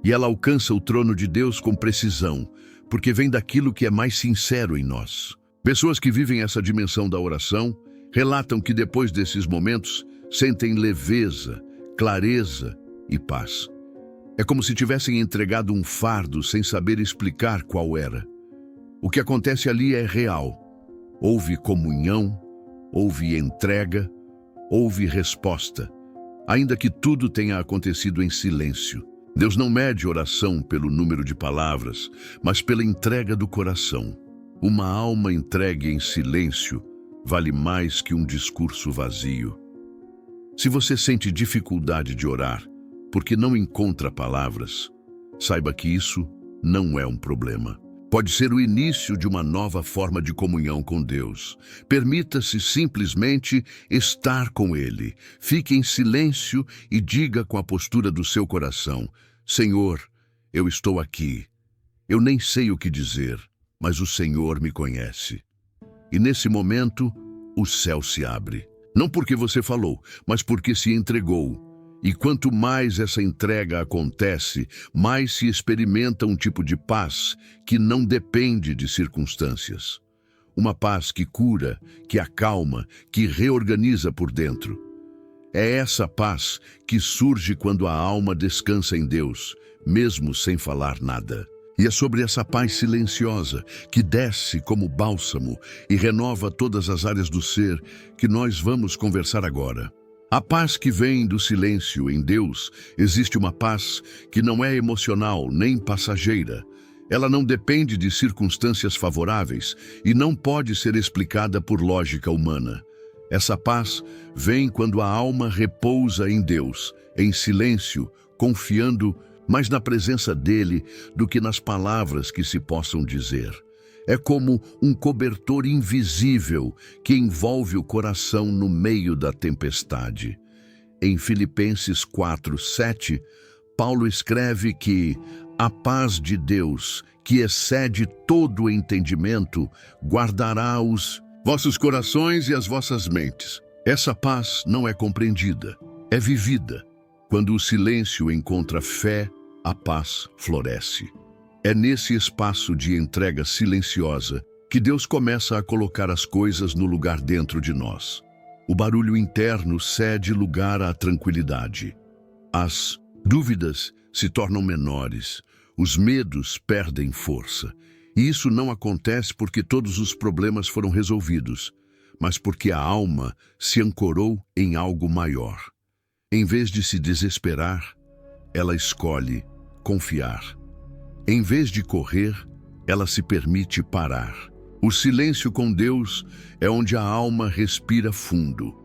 E ela alcança o trono de Deus com precisão, porque vem daquilo que é mais sincero em nós. Pessoas que vivem essa dimensão da oração relatam que depois desses momentos sentem leveza, clareza e paz. É como se tivessem entregado um fardo sem saber explicar qual era. O que acontece ali é real. Houve comunhão, houve entrega, houve resposta, ainda que tudo tenha acontecido em silêncio. Deus não mede oração pelo número de palavras, mas pela entrega do coração. Uma alma entregue em silêncio vale mais que um discurso vazio. Se você sente dificuldade de orar porque não encontra palavras, saiba que isso não é um problema. Pode ser o início de uma nova forma de comunhão com Deus. Permita-se simplesmente estar com Ele. Fique em silêncio e diga com a postura do seu coração: Senhor, eu estou aqui. Eu nem sei o que dizer, mas o Senhor me conhece. E nesse momento, o céu se abre. Não porque você falou, mas porque se entregou. E quanto mais essa entrega acontece, mais se experimenta um tipo de paz que não depende de circunstâncias. Uma paz que cura, que acalma, que reorganiza por dentro. É essa paz que surge quando a alma descansa em Deus, mesmo sem falar nada. E é sobre essa paz silenciosa, que desce como bálsamo e renova todas as áreas do ser, que nós vamos conversar agora. A paz que vem do silêncio em Deus, existe uma paz que não é emocional nem passageira. Ela não depende de circunstâncias favoráveis e não pode ser explicada por lógica humana. Essa paz vem quando a alma repousa em Deus, em silêncio, confiando mais na presença dele do que nas palavras que se possam dizer. É como um cobertor invisível que envolve o coração no meio da tempestade. Em Filipenses 4:7, Paulo escreve que a paz de Deus, que excede todo o entendimento, guardará os vossos corações e as vossas mentes. Essa paz não é compreendida, é vivida. Quando o silêncio encontra fé, a paz floresce. É nesse espaço de entrega silenciosa que Deus começa a colocar as coisas no lugar dentro de nós. O barulho interno cede lugar à tranquilidade. As dúvidas se tornam menores, os medos perdem força. E isso não acontece porque todos os problemas foram resolvidos, mas porque a alma se ancorou em algo maior. Em vez de se desesperar, ela escolhe confiar. Em vez de correr, ela se permite parar. O silêncio com Deus é onde a alma respira fundo.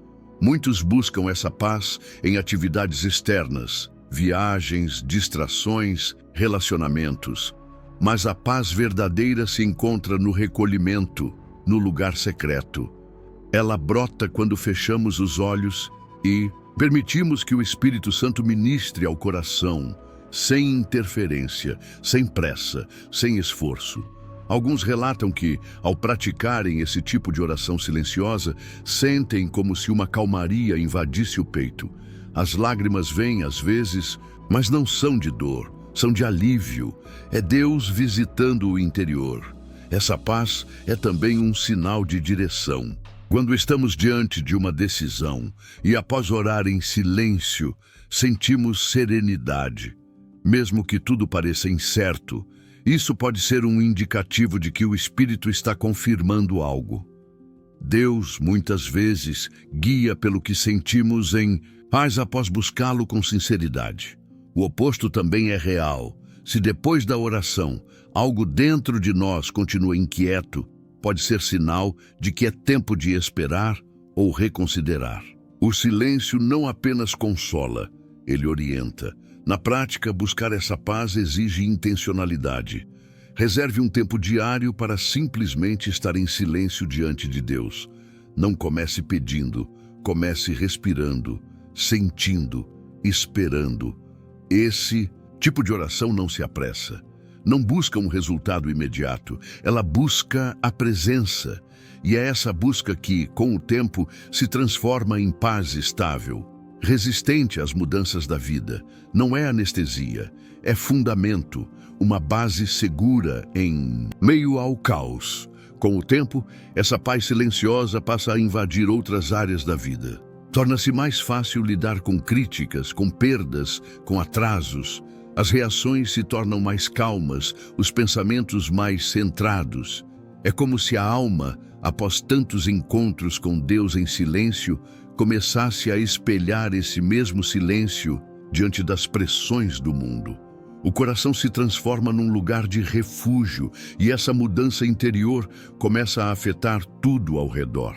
Muitos buscam essa paz em atividades externas, viagens, distrações, relacionamentos. Mas a paz verdadeira se encontra no recolhimento, no lugar secreto. Ela brota quando fechamos os olhos e permitimos que o Espírito Santo ministre ao coração, sem interferência, sem pressa, sem esforço. Alguns relatam que, ao praticarem esse tipo de oração silenciosa, sentem como se uma calmaria invadisse o peito. As lágrimas vêm às vezes, mas não são de dor, são de alívio. É Deus visitando o interior. Essa paz é também um sinal de direção. Quando estamos diante de uma decisão e após orar em silêncio, sentimos serenidade. Mesmo que tudo pareça incerto, isso pode ser um indicativo de que o Espírito está confirmando algo. Deus, muitas vezes, guia pelo que sentimos em paz após buscá-lo com sinceridade. O oposto também é real. Se depois da oração, algo dentro de nós continua inquieto, pode ser sinal de que é tempo de esperar ou reconsiderar. O silêncio não apenas consola, ele orienta. Na prática, buscar essa paz exige intencionalidade. Reserve um tempo diário para simplesmente estar em silêncio diante de Deus. Não comece pedindo, comece respirando, sentindo, esperando. Esse tipo de oração não se apressa. Não busca um resultado imediato, ela busca a presença. E é essa busca que, com o tempo, se transforma em paz estável, resistente às mudanças da vida. Não é anestesia, é fundamento, uma base segura em meio ao caos. Com o tempo, essa paz silenciosa passa a invadir outras áreas da vida. Torna-se mais fácil lidar com críticas, com perdas, com atrasos. As reações se tornam mais calmas, os pensamentos mais centrados. É como se a alma, após tantos encontros com Deus em silêncio, começasse a espelhar esse mesmo silêncio diante das pressões do mundo. O coração se transforma num lugar de refúgio e essa mudança interior começa a afetar tudo ao redor.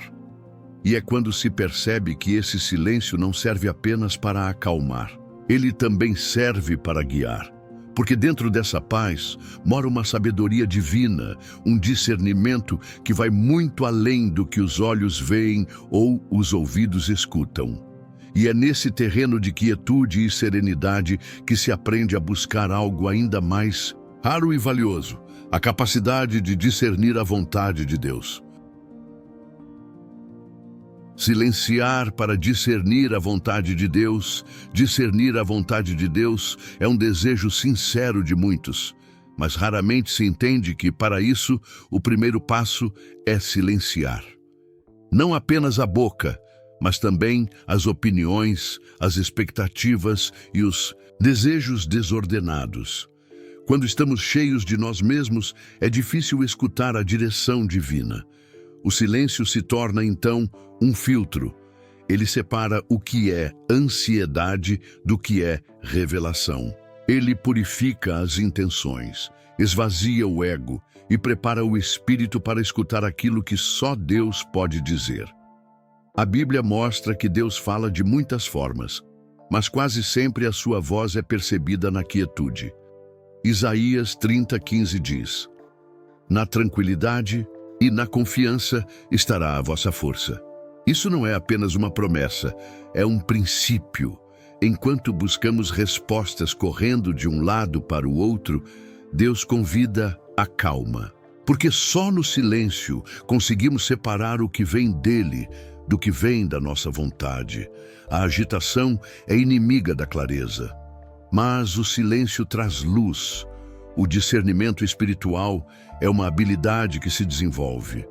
E é quando se percebe que esse silêncio não serve apenas para acalmar. Ele também serve para guiar, porque dentro dessa paz mora uma sabedoria divina, um discernimento que vai muito além do que os olhos veem ou os ouvidos escutam. E é nesse terreno de quietude e serenidade que se aprende a buscar algo ainda mais raro e valioso, a capacidade de discernir a vontade de Deus. Silenciar para discernir a vontade de Deus, discernir a vontade de Deus é um desejo sincero de muitos, mas raramente se entende que, para isso, o primeiro passo é silenciar. Não apenas a boca, mas também as opiniões, as expectativas e os desejos desordenados. Quando estamos cheios de nós mesmos, é difícil escutar a direção divina. O silêncio se torna, então, um filtro. Ele separa o que é ansiedade do que é revelação. Ele purifica as intenções, esvazia o ego e prepara o espírito para escutar aquilo que só Deus pode dizer. A Bíblia mostra que Deus fala de muitas formas, mas quase sempre a sua voz é percebida na quietude. Isaías 30:15 diz: "Na tranquilidade e na confiança estará a vossa força." Isso não é apenas uma promessa, é um princípio. Enquanto buscamos respostas correndo de um lado para o outro, Deus convida a calma. Porque só no silêncio conseguimos separar o que vem dele do que vem da nossa vontade. A agitação é inimiga da clareza, mas o silêncio traz luz. O discernimento espiritual é uma habilidade que se desenvolve,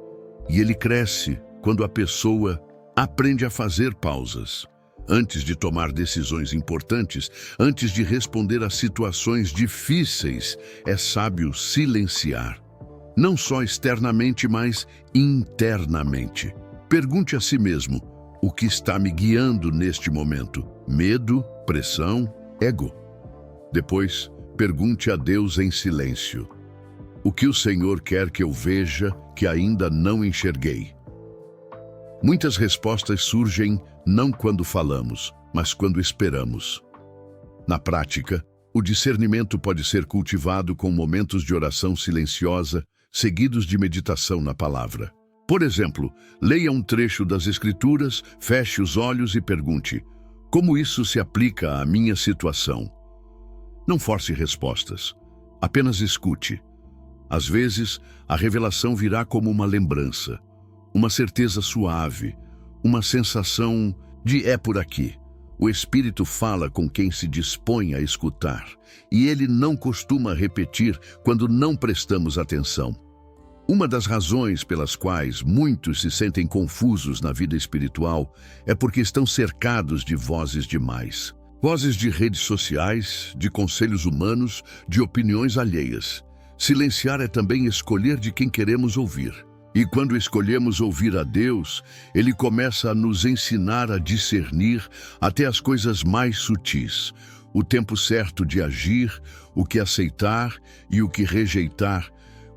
e ele cresce quando a pessoa aprende a fazer pausas. Antes de tomar decisões importantes, antes de responder a situações difíceis, é sábio silenciar. Não só externamente, mas internamente. Pergunte a si mesmo: o que está me guiando neste momento? Medo, pressão, ego? Depois, pergunte a Deus em silêncio: o que o Senhor quer que eu veja que ainda não enxerguei? Muitas respostas surgem não quando falamos, mas quando esperamos. Na prática, o discernimento pode ser cultivado com momentos de oração silenciosa, seguidos de meditação na palavra. Por exemplo, leia um trecho das Escrituras, feche os olhos e pergunte: como isso se aplica à minha situação? Não force respostas, apenas escute. Às vezes, a revelação virá como uma lembrança, uma certeza suave, uma sensação de é por aqui. O Espírito fala com quem se dispõe a escutar, e ele não costuma repetir quando não prestamos atenção. Uma das razões pelas quais muitos se sentem confusos na vida espiritual é porque estão cercados de vozes demais. Vozes de redes sociais, de conselhos humanos, de opiniões alheias. Silenciar é também escolher de quem queremos ouvir. E quando escolhemos ouvir a Deus, Ele começa a nos ensinar a discernir até as coisas mais sutis, o tempo certo de agir, o que aceitar e o que rejeitar,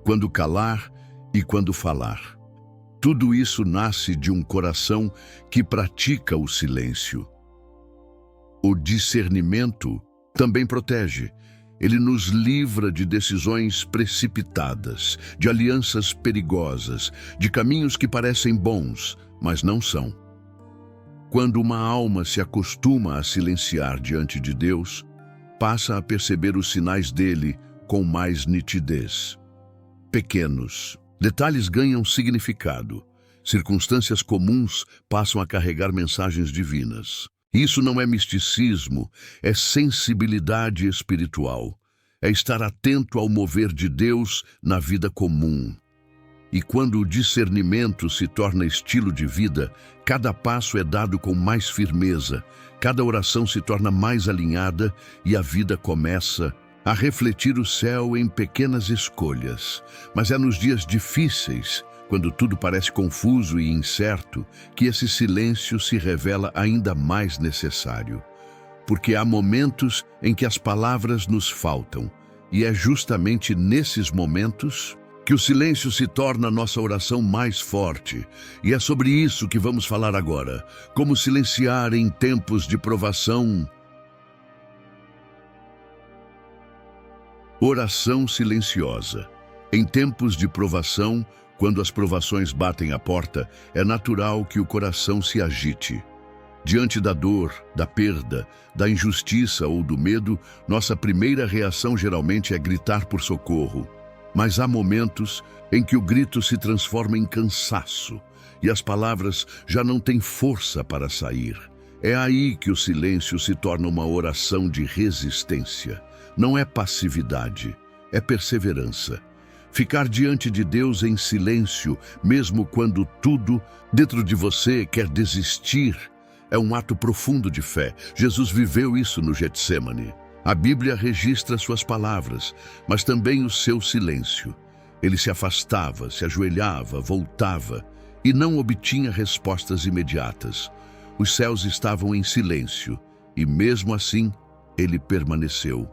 quando calar e quando falar. Tudo isso nasce de um coração que pratica o silêncio. O discernimento também protege. Ele nos livra de decisões precipitadas, de alianças perigosas, de caminhos que parecem bons, mas não são. Quando uma alma se acostuma a silenciar diante de Deus, passa a perceber os sinais dele com mais nitidez. Pequenos detalhes ganham significado. Circunstâncias comuns passam a carregar mensagens divinas. Isso não é misticismo, é sensibilidade espiritual. É estar atento ao mover de Deus na vida comum. E quando o discernimento se torna estilo de vida, cada passo é dado com mais firmeza, cada oração se torna mais alinhada e a vida começa a refletir o céu em pequenas escolhas. Mas é nos dias difíceis, quando tudo parece confuso e incerto, que esse silêncio se revela ainda mais necessário. Porque há momentos em que as palavras nos faltam, e é justamente nesses momentos que o silêncio se torna nossa oração mais forte. E é sobre isso que vamos falar agora. Como silenciar em tempos de provação. Oração silenciosa. Em tempos de provação, quando as provações batem à porta, é natural que o coração se agite. Diante da dor, da perda, da injustiça ou do medo, nossa primeira reação geralmente é gritar por socorro. Mas há momentos em que o grito se transforma em cansaço e as palavras já não têm força para sair. É aí que o silêncio se torna uma oração de resistência. Não é passividade, é perseverança. Ficar diante de Deus em silêncio, mesmo quando tudo dentro de você quer desistir, é um ato profundo de fé. Jesus viveu isso no Getsêmani. A Bíblia registra suas palavras, mas também o seu silêncio. Ele se afastava, se ajoelhava, voltava e não obtinha respostas imediatas. Os céus estavam em silêncio e, mesmo assim, ele permaneceu.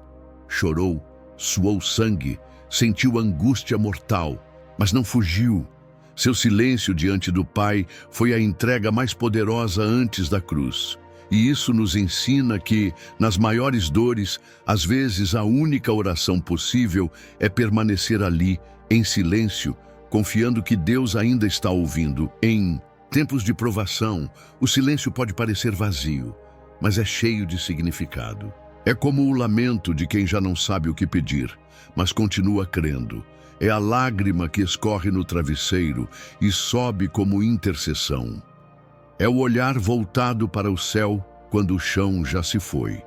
Chorou, suou sangue, sentiu angústia mortal, mas não fugiu. Seu silêncio diante do Pai foi a entrega mais poderosa antes da cruz. E isso nos ensina que, nas maiores dores, às vezes a única oração possível é permanecer ali, em silêncio, confiando que Deus ainda está ouvindo. Em tempos de provação, o silêncio pode parecer vazio, mas é cheio de significado. É como o lamento de quem já não sabe o que pedir, mas continua crendo. É a lágrima que escorre no travesseiro e sobe como intercessão. É o olhar voltado para o céu quando o chão já se foi.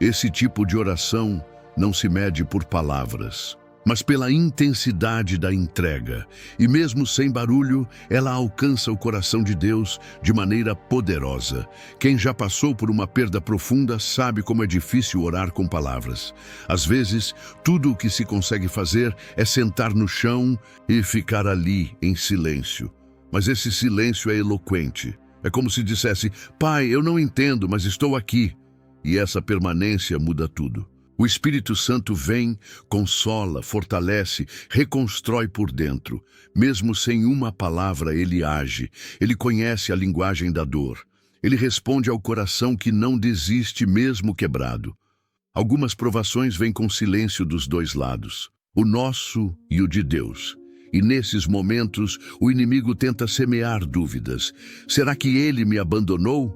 Esse tipo de oração não se mede por palavras, mas pela intensidade da entrega. E mesmo sem barulho, ela alcança o coração de Deus de maneira poderosa. Quem já passou por uma perda profunda sabe como é difícil orar com palavras. Às vezes, tudo o que se consegue fazer é sentar no chão e ficar ali em silêncio. Mas esse silêncio é eloquente. É como se dissesse: Pai, eu não entendo, mas estou aqui. E essa permanência muda tudo. O Espírito Santo vem, consola, fortalece, reconstrói por dentro. Mesmo sem uma palavra, ele age. Ele conhece a linguagem da dor. Ele responde ao coração que não desiste mesmo quebrado. Algumas provações vêm com silêncio dos dois lados, o nosso e o de Deus. E nesses momentos, o inimigo tenta semear dúvidas. Será que ele me abandonou?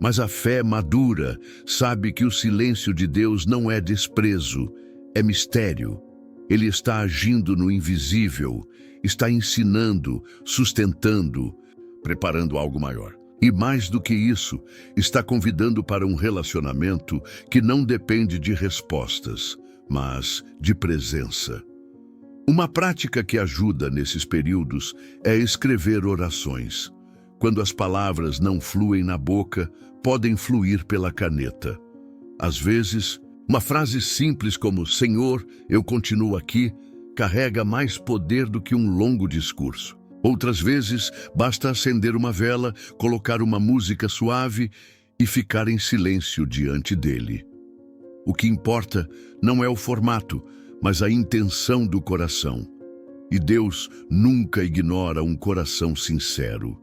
Mas a fé madura sabe que o silêncio de Deus não é desprezo, é mistério. Ele está agindo no invisível, está ensinando, sustentando, preparando algo maior. E mais do que isso, está convidando para um relacionamento que não depende de respostas, mas de presença. Uma prática que ajuda nesses períodos é escrever orações. Quando as palavras não fluem na boca, podem fluir pela caneta. Às vezes, uma frase simples como "Senhor, eu continuo aqui", carrega mais poder do que um longo discurso. Outras vezes, basta acender uma vela, colocar uma música suave e ficar em silêncio diante dele. O que importa não é o formato, mas a intenção do coração. E Deus nunca ignora um coração sincero.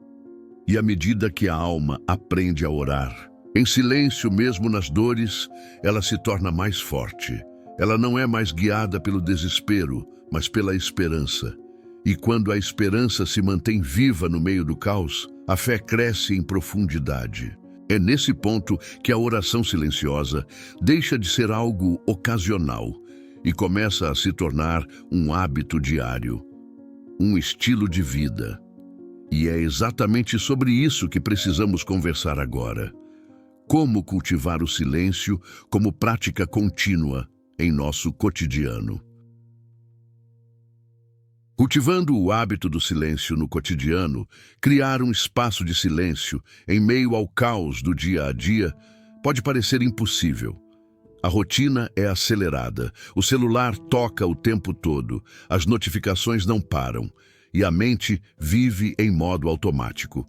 E à medida que a alma aprende a orar, em silêncio mesmo nas dores, ela se torna mais forte. Ela não é mais guiada pelo desespero, mas pela esperança. E quando a esperança se mantém viva no meio do caos, a fé cresce em profundidade. É nesse ponto que a oração silenciosa deixa de ser algo ocasional e começa a se tornar um hábito diário, um estilo de vida. E é exatamente sobre isso que precisamos conversar agora. Como cultivar o silêncio como prática contínua em nosso cotidiano. Cultivando o hábito do silêncio no cotidiano, criar um espaço de silêncio em meio ao caos do dia a dia pode parecer impossível. A rotina é acelerada, o celular toca o tempo todo, as notificações não param e a mente vive em modo automático.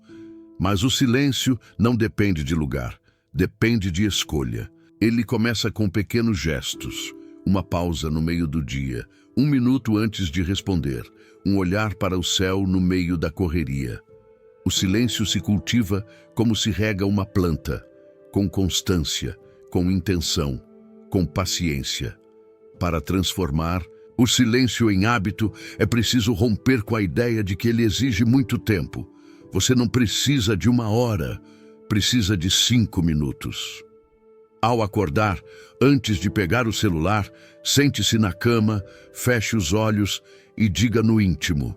Mas o silêncio não depende de lugar, depende de escolha. Ele começa com pequenos gestos, uma pausa no meio do dia, 1 minuto antes de responder, um olhar para o céu no meio da correria. O silêncio se cultiva como se rega uma planta, com constância, com intenção, com paciência. Para transformar o silêncio em hábito, é preciso romper com a ideia de que ele exige muito tempo. Você não precisa de 1 hora, precisa de 5 minutos. Ao acordar, antes de pegar o celular, sente-se na cama, feche os olhos e diga no íntimo: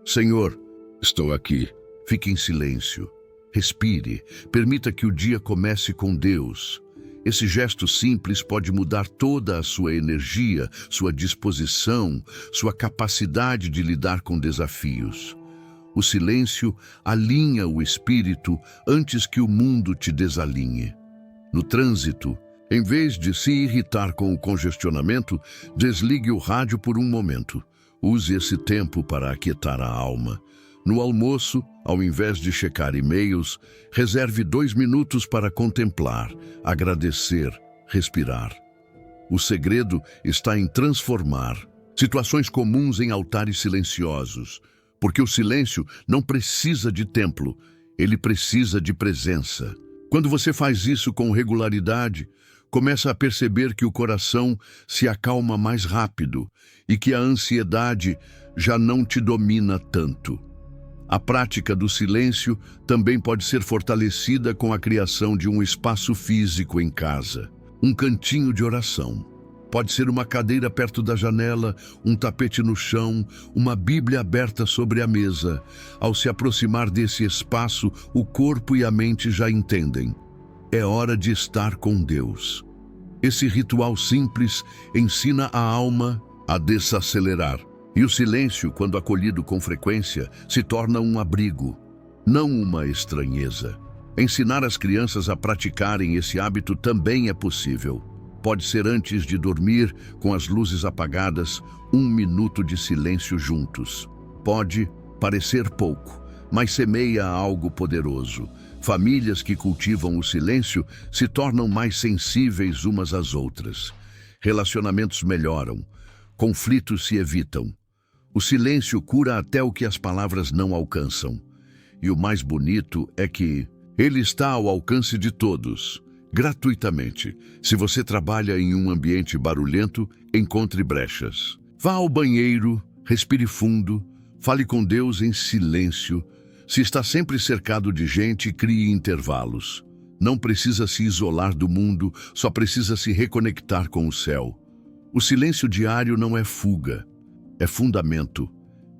Senhor, estou aqui. Fique em silêncio. Respire. Permita que o dia comece com Deus. Esse gesto simples pode mudar toda a sua energia, sua disposição, sua capacidade de lidar com desafios. O silêncio alinha o espírito antes que o mundo te desalinhe. No trânsito, em vez de se irritar com o congestionamento, desligue o rádio por um momento. Use esse tempo para aquietar a alma. No almoço, ao invés de checar e-mails, reserve 2 minutos para contemplar, agradecer, respirar. O segredo está em transformar situações comuns em altares silenciosos, porque o silêncio não precisa de templo, ele precisa de presença. Quando você faz isso com regularidade, começa a perceber que o coração se acalma mais rápido e que a ansiedade já não te domina tanto. A prática do silêncio também pode ser fortalecida com a criação de um espaço físico em casa, um cantinho de oração. Pode ser uma cadeira perto da janela, um tapete no chão, uma Bíblia aberta sobre a mesa. Ao se aproximar desse espaço, o corpo e a mente já entendem. É hora de estar com Deus. Esse ritual simples ensina a alma a desacelerar. E o silêncio, quando acolhido com frequência, se torna um abrigo, não uma estranheza. Ensinar as crianças a praticarem esse hábito também é possível. Pode ser antes de dormir, com as luzes apagadas, 1 minuto de silêncio juntos. Pode parecer pouco, mas semeia algo poderoso. Famílias que cultivam o silêncio se tornam mais sensíveis umas às outras. Relacionamentos melhoram, conflitos se evitam. O silêncio cura até o que as palavras não alcançam. E o mais bonito é que ele está ao alcance de todos, gratuitamente. Se você trabalha em um ambiente barulhento, encontre brechas. Vá ao banheiro, Respire fundo, fale com Deus em silêncio. Se está sempre cercado de gente, crie intervalos. Não precisa se isolar do mundo, só precisa se reconectar com o céu. O silêncio diário não é fuga, é fundamento.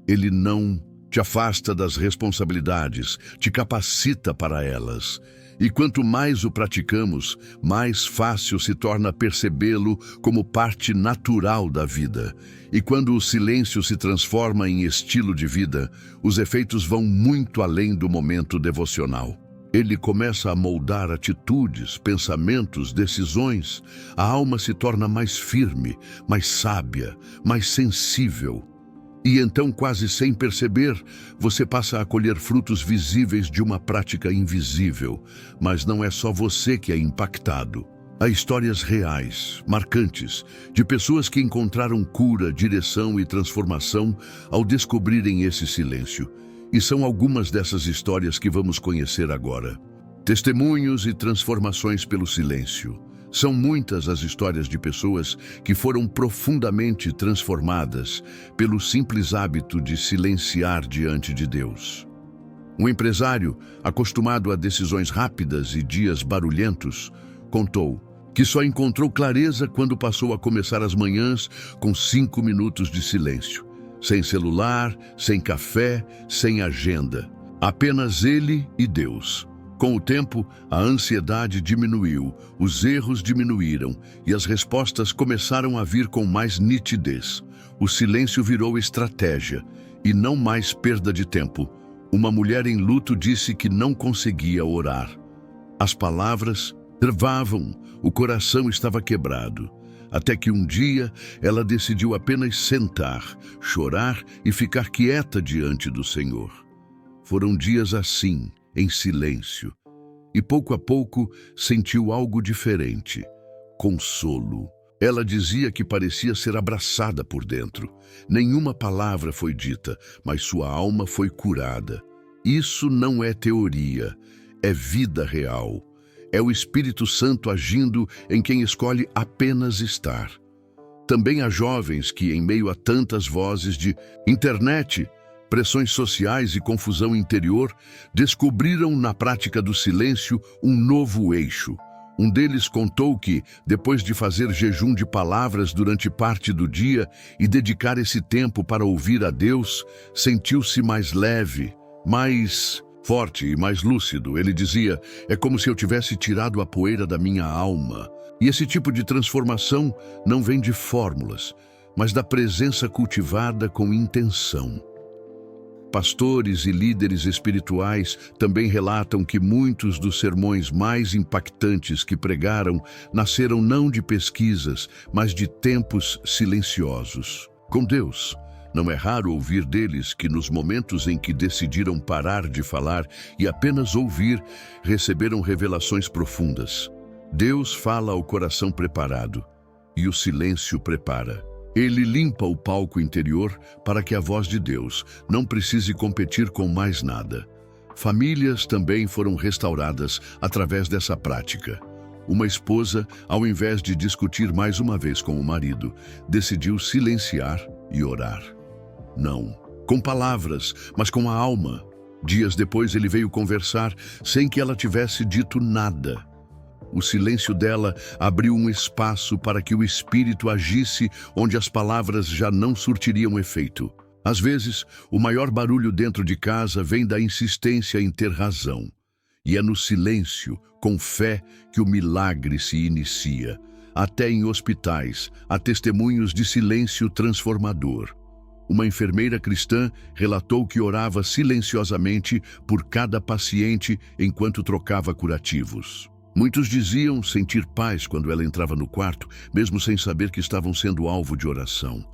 Ele não te afasta das responsabilidades, te capacita para elas. E quanto mais o praticamos, mais fácil se torna percebê-lo como parte natural da vida. E quando o silêncio se transforma em estilo de vida, os efeitos vão muito além do momento devocional. Ele começa a moldar atitudes, pensamentos, decisões. A alma se torna mais firme, mais sábia, mais sensível. E então, quase sem perceber, você passa a colher frutos visíveis de uma prática invisível. Mas não é só você que é impactado. Há histórias reais, marcantes, de pessoas que encontraram cura, direção e transformação ao descobrirem esse silêncio. E são algumas dessas histórias que vamos conhecer agora. Testemunhos e transformações pelo silêncio. São muitas as histórias de pessoas que foram profundamente transformadas pelo simples hábito de silenciar diante de Deus. Um empresário, acostumado a decisões rápidas e dias barulhentos, contou que só encontrou clareza quando passou a começar as manhãs com 5 minutos de silêncio. Sem celular, sem café, sem agenda. Apenas ele e Deus. Com o tempo, a ansiedade diminuiu, os erros diminuíram e as respostas começaram a vir com mais nitidez. O silêncio virou estratégia e não mais perda de tempo. Uma mulher em luto disse que não conseguia orar. As palavras travavam, o coração estava quebrado. Até que um dia ela decidiu apenas sentar, chorar e ficar quieta diante do Senhor. Foram dias assim, em silêncio, e pouco a pouco sentiu algo diferente, consolo. Ela dizia que parecia ser abraçada por dentro. Nenhuma palavra foi dita, mas sua alma foi curada. Isso não é teoria, é vida real. É o Espírito Santo agindo em quem escolhe apenas estar. Também há jovens que, em meio a tantas vozes de internet, pressões sociais e confusão interior, descobriram na prática do silêncio um novo eixo. Um deles contou que, depois de fazer jejum de palavras durante parte do dia e dedicar esse tempo para ouvir a Deus, sentiu-se mais leve, mais forte e mais lúcido. Ele dizia, é como se eu tivesse tirado a poeira da minha alma. E esse tipo de transformação não vem de fórmulas, mas da presença cultivada com intenção. Pastores e líderes espirituais também relatam que muitos dos sermões mais impactantes que pregaram nasceram não de pesquisas, mas de tempos silenciosos com Deus. Não é raro ouvir deles que nos momentos em que decidiram parar de falar e apenas ouvir, receberam revelações profundas. Deus fala ao coração preparado e o silêncio prepara. Ele limpa o palco interior para que a voz de Deus não precise competir com mais nada. Famílias também foram restauradas através dessa prática. Uma esposa, ao invés de discutir mais uma vez com o marido, decidiu silenciar e orar. Não com palavras, mas com a alma. Dias depois ele veio conversar sem que ela tivesse dito nada. O silêncio dela abriu um espaço para que o Espírito agisse onde as palavras já não surtiriam efeito. Às vezes, o maior barulho dentro de casa vem da insistência em ter razão. E é no silêncio, com fé, que o milagre se inicia. Até em hospitais, há testemunhos de silêncio transformador. Uma enfermeira cristã relatou que orava silenciosamente por cada paciente enquanto trocava curativos. Muitos diziam sentir paz quando ela entrava no quarto, mesmo sem saber que estavam sendo alvo de oração.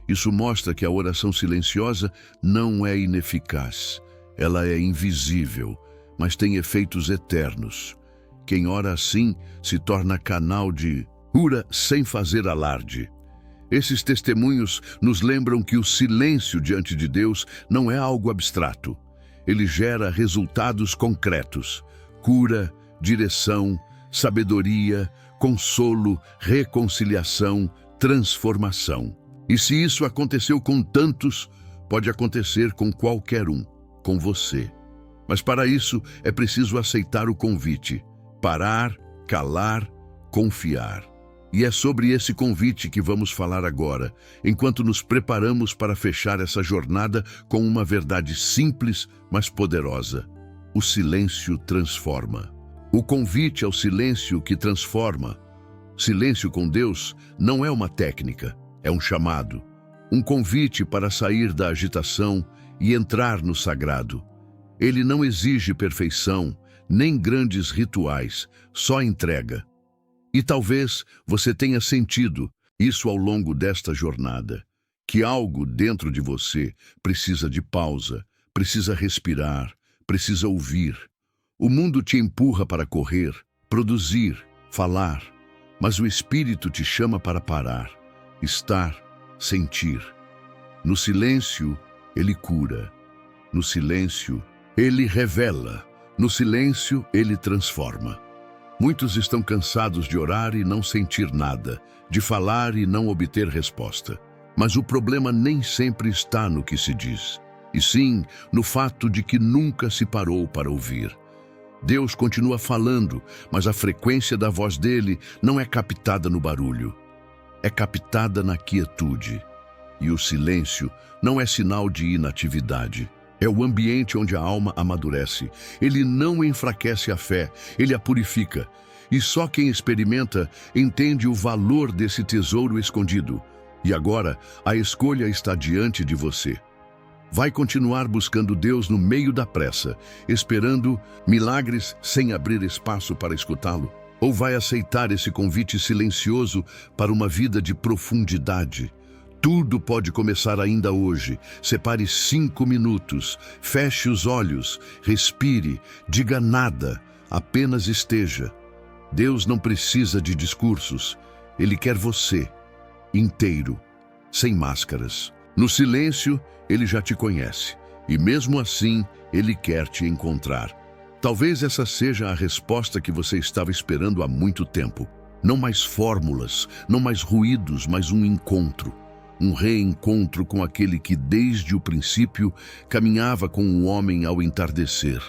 Isso mostra que a oração silenciosa não é ineficaz. Ela é invisível, mas tem efeitos eternos. Quem ora assim se torna canal de cura sem fazer alarde. Esses testemunhos nos lembram que o silêncio diante de Deus não é algo abstrato. Ele gera resultados concretos: cura, direção, sabedoria, consolo, reconciliação, transformação. E se isso aconteceu com tantos, pode acontecer com qualquer um, com você. Mas para isso é preciso aceitar o convite, parar, calar, confiar. E é sobre esse convite que vamos falar agora, enquanto nos preparamos para fechar essa jornada com uma verdade simples, mas poderosa. O silêncio transforma. O convite ao silêncio que transforma. Silêncio com Deus não é uma técnica, é um chamado. Um convite para sair da agitação e entrar no sagrado. Ele não exige perfeição, nem grandes rituais, só entrega. E talvez você tenha sentido isso ao longo desta jornada, que algo dentro de você precisa de pausa, precisa respirar, precisa ouvir. O mundo te empurra para correr, produzir, falar, mas o Espírito te chama para parar, estar, sentir. No silêncio, ele cura. No silêncio, ele revela. No silêncio, ele transforma. Muitos estão cansados de orar e não sentir nada, de falar e não obter resposta. Mas o problema nem sempre está no que se diz, e sim no fato de que nunca se parou para ouvir. Deus continua falando, mas a frequência da voz dele não é captada no barulho. É captada na quietude. E o silêncio não é sinal de inatividade. É o ambiente onde a alma amadurece. Ele não enfraquece a fé, ele a purifica. E só quem experimenta entende o valor desse tesouro escondido. E agora, a escolha está diante de você. Vai continuar buscando Deus no meio da pressa, esperando milagres sem abrir espaço para escutá-lo? Ou vai aceitar esse convite silencioso para uma vida de profundidade? Tudo pode começar ainda hoje. Separe 5 minutos, feche os olhos, respire, diga nada, apenas esteja. Deus não precisa de discursos, Ele quer você, inteiro, sem máscaras. No silêncio, Ele já te conhece, e mesmo assim, Ele quer te encontrar. Talvez essa seja a resposta que você estava esperando há muito tempo. Não mais fórmulas, não mais ruídos, mas um encontro. Um reencontro com aquele que desde o princípio caminhava com o homem ao entardecer.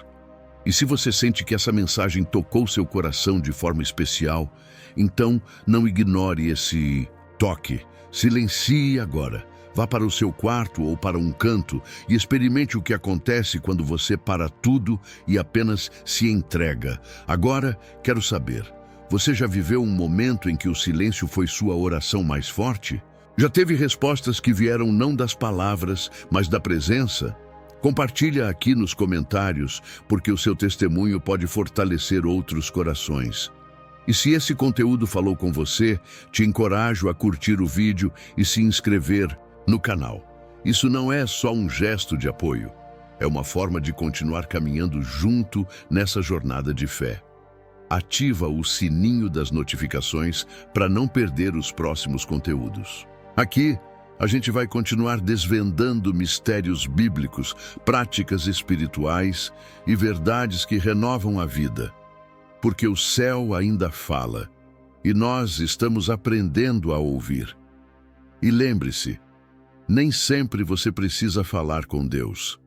E se você sente que essa mensagem tocou seu coração de forma especial, então não ignore esse toque. Silencie agora. Vá para o seu quarto ou para um canto e experimente o que acontece quando você para tudo e apenas se entrega. Agora, quero saber, você já viveu um momento em que o silêncio foi sua oração mais forte? Já teve respostas que vieram não das palavras, mas da presença? Compartilha aqui nos comentários, porque o seu testemunho pode fortalecer outros corações. E se esse conteúdo falou com você, te encorajo a curtir o vídeo e se inscrever no canal. Isso não é só um gesto de apoio, é uma forma de continuar caminhando junto nessa jornada de fé. Ativa o sininho das notificações para não perder os próximos conteúdos. Aqui, a gente vai continuar desvendando mistérios bíblicos, práticas espirituais e verdades que renovam a vida. Porque o céu ainda fala, e nós estamos aprendendo a ouvir. E lembre-se, nem sempre você precisa falar com Deus.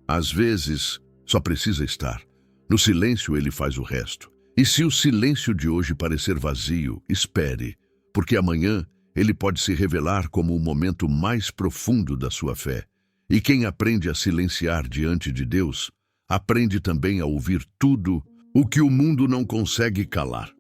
Às vezes, só precisa estar. No silêncio, Ele faz o resto. E se o silêncio de hoje parecer vazio, espere, porque amanhã Ele pode se revelar como o momento mais profundo da sua fé. E quem aprende a silenciar diante de Deus, aprende também a ouvir tudo o que o mundo não consegue calar.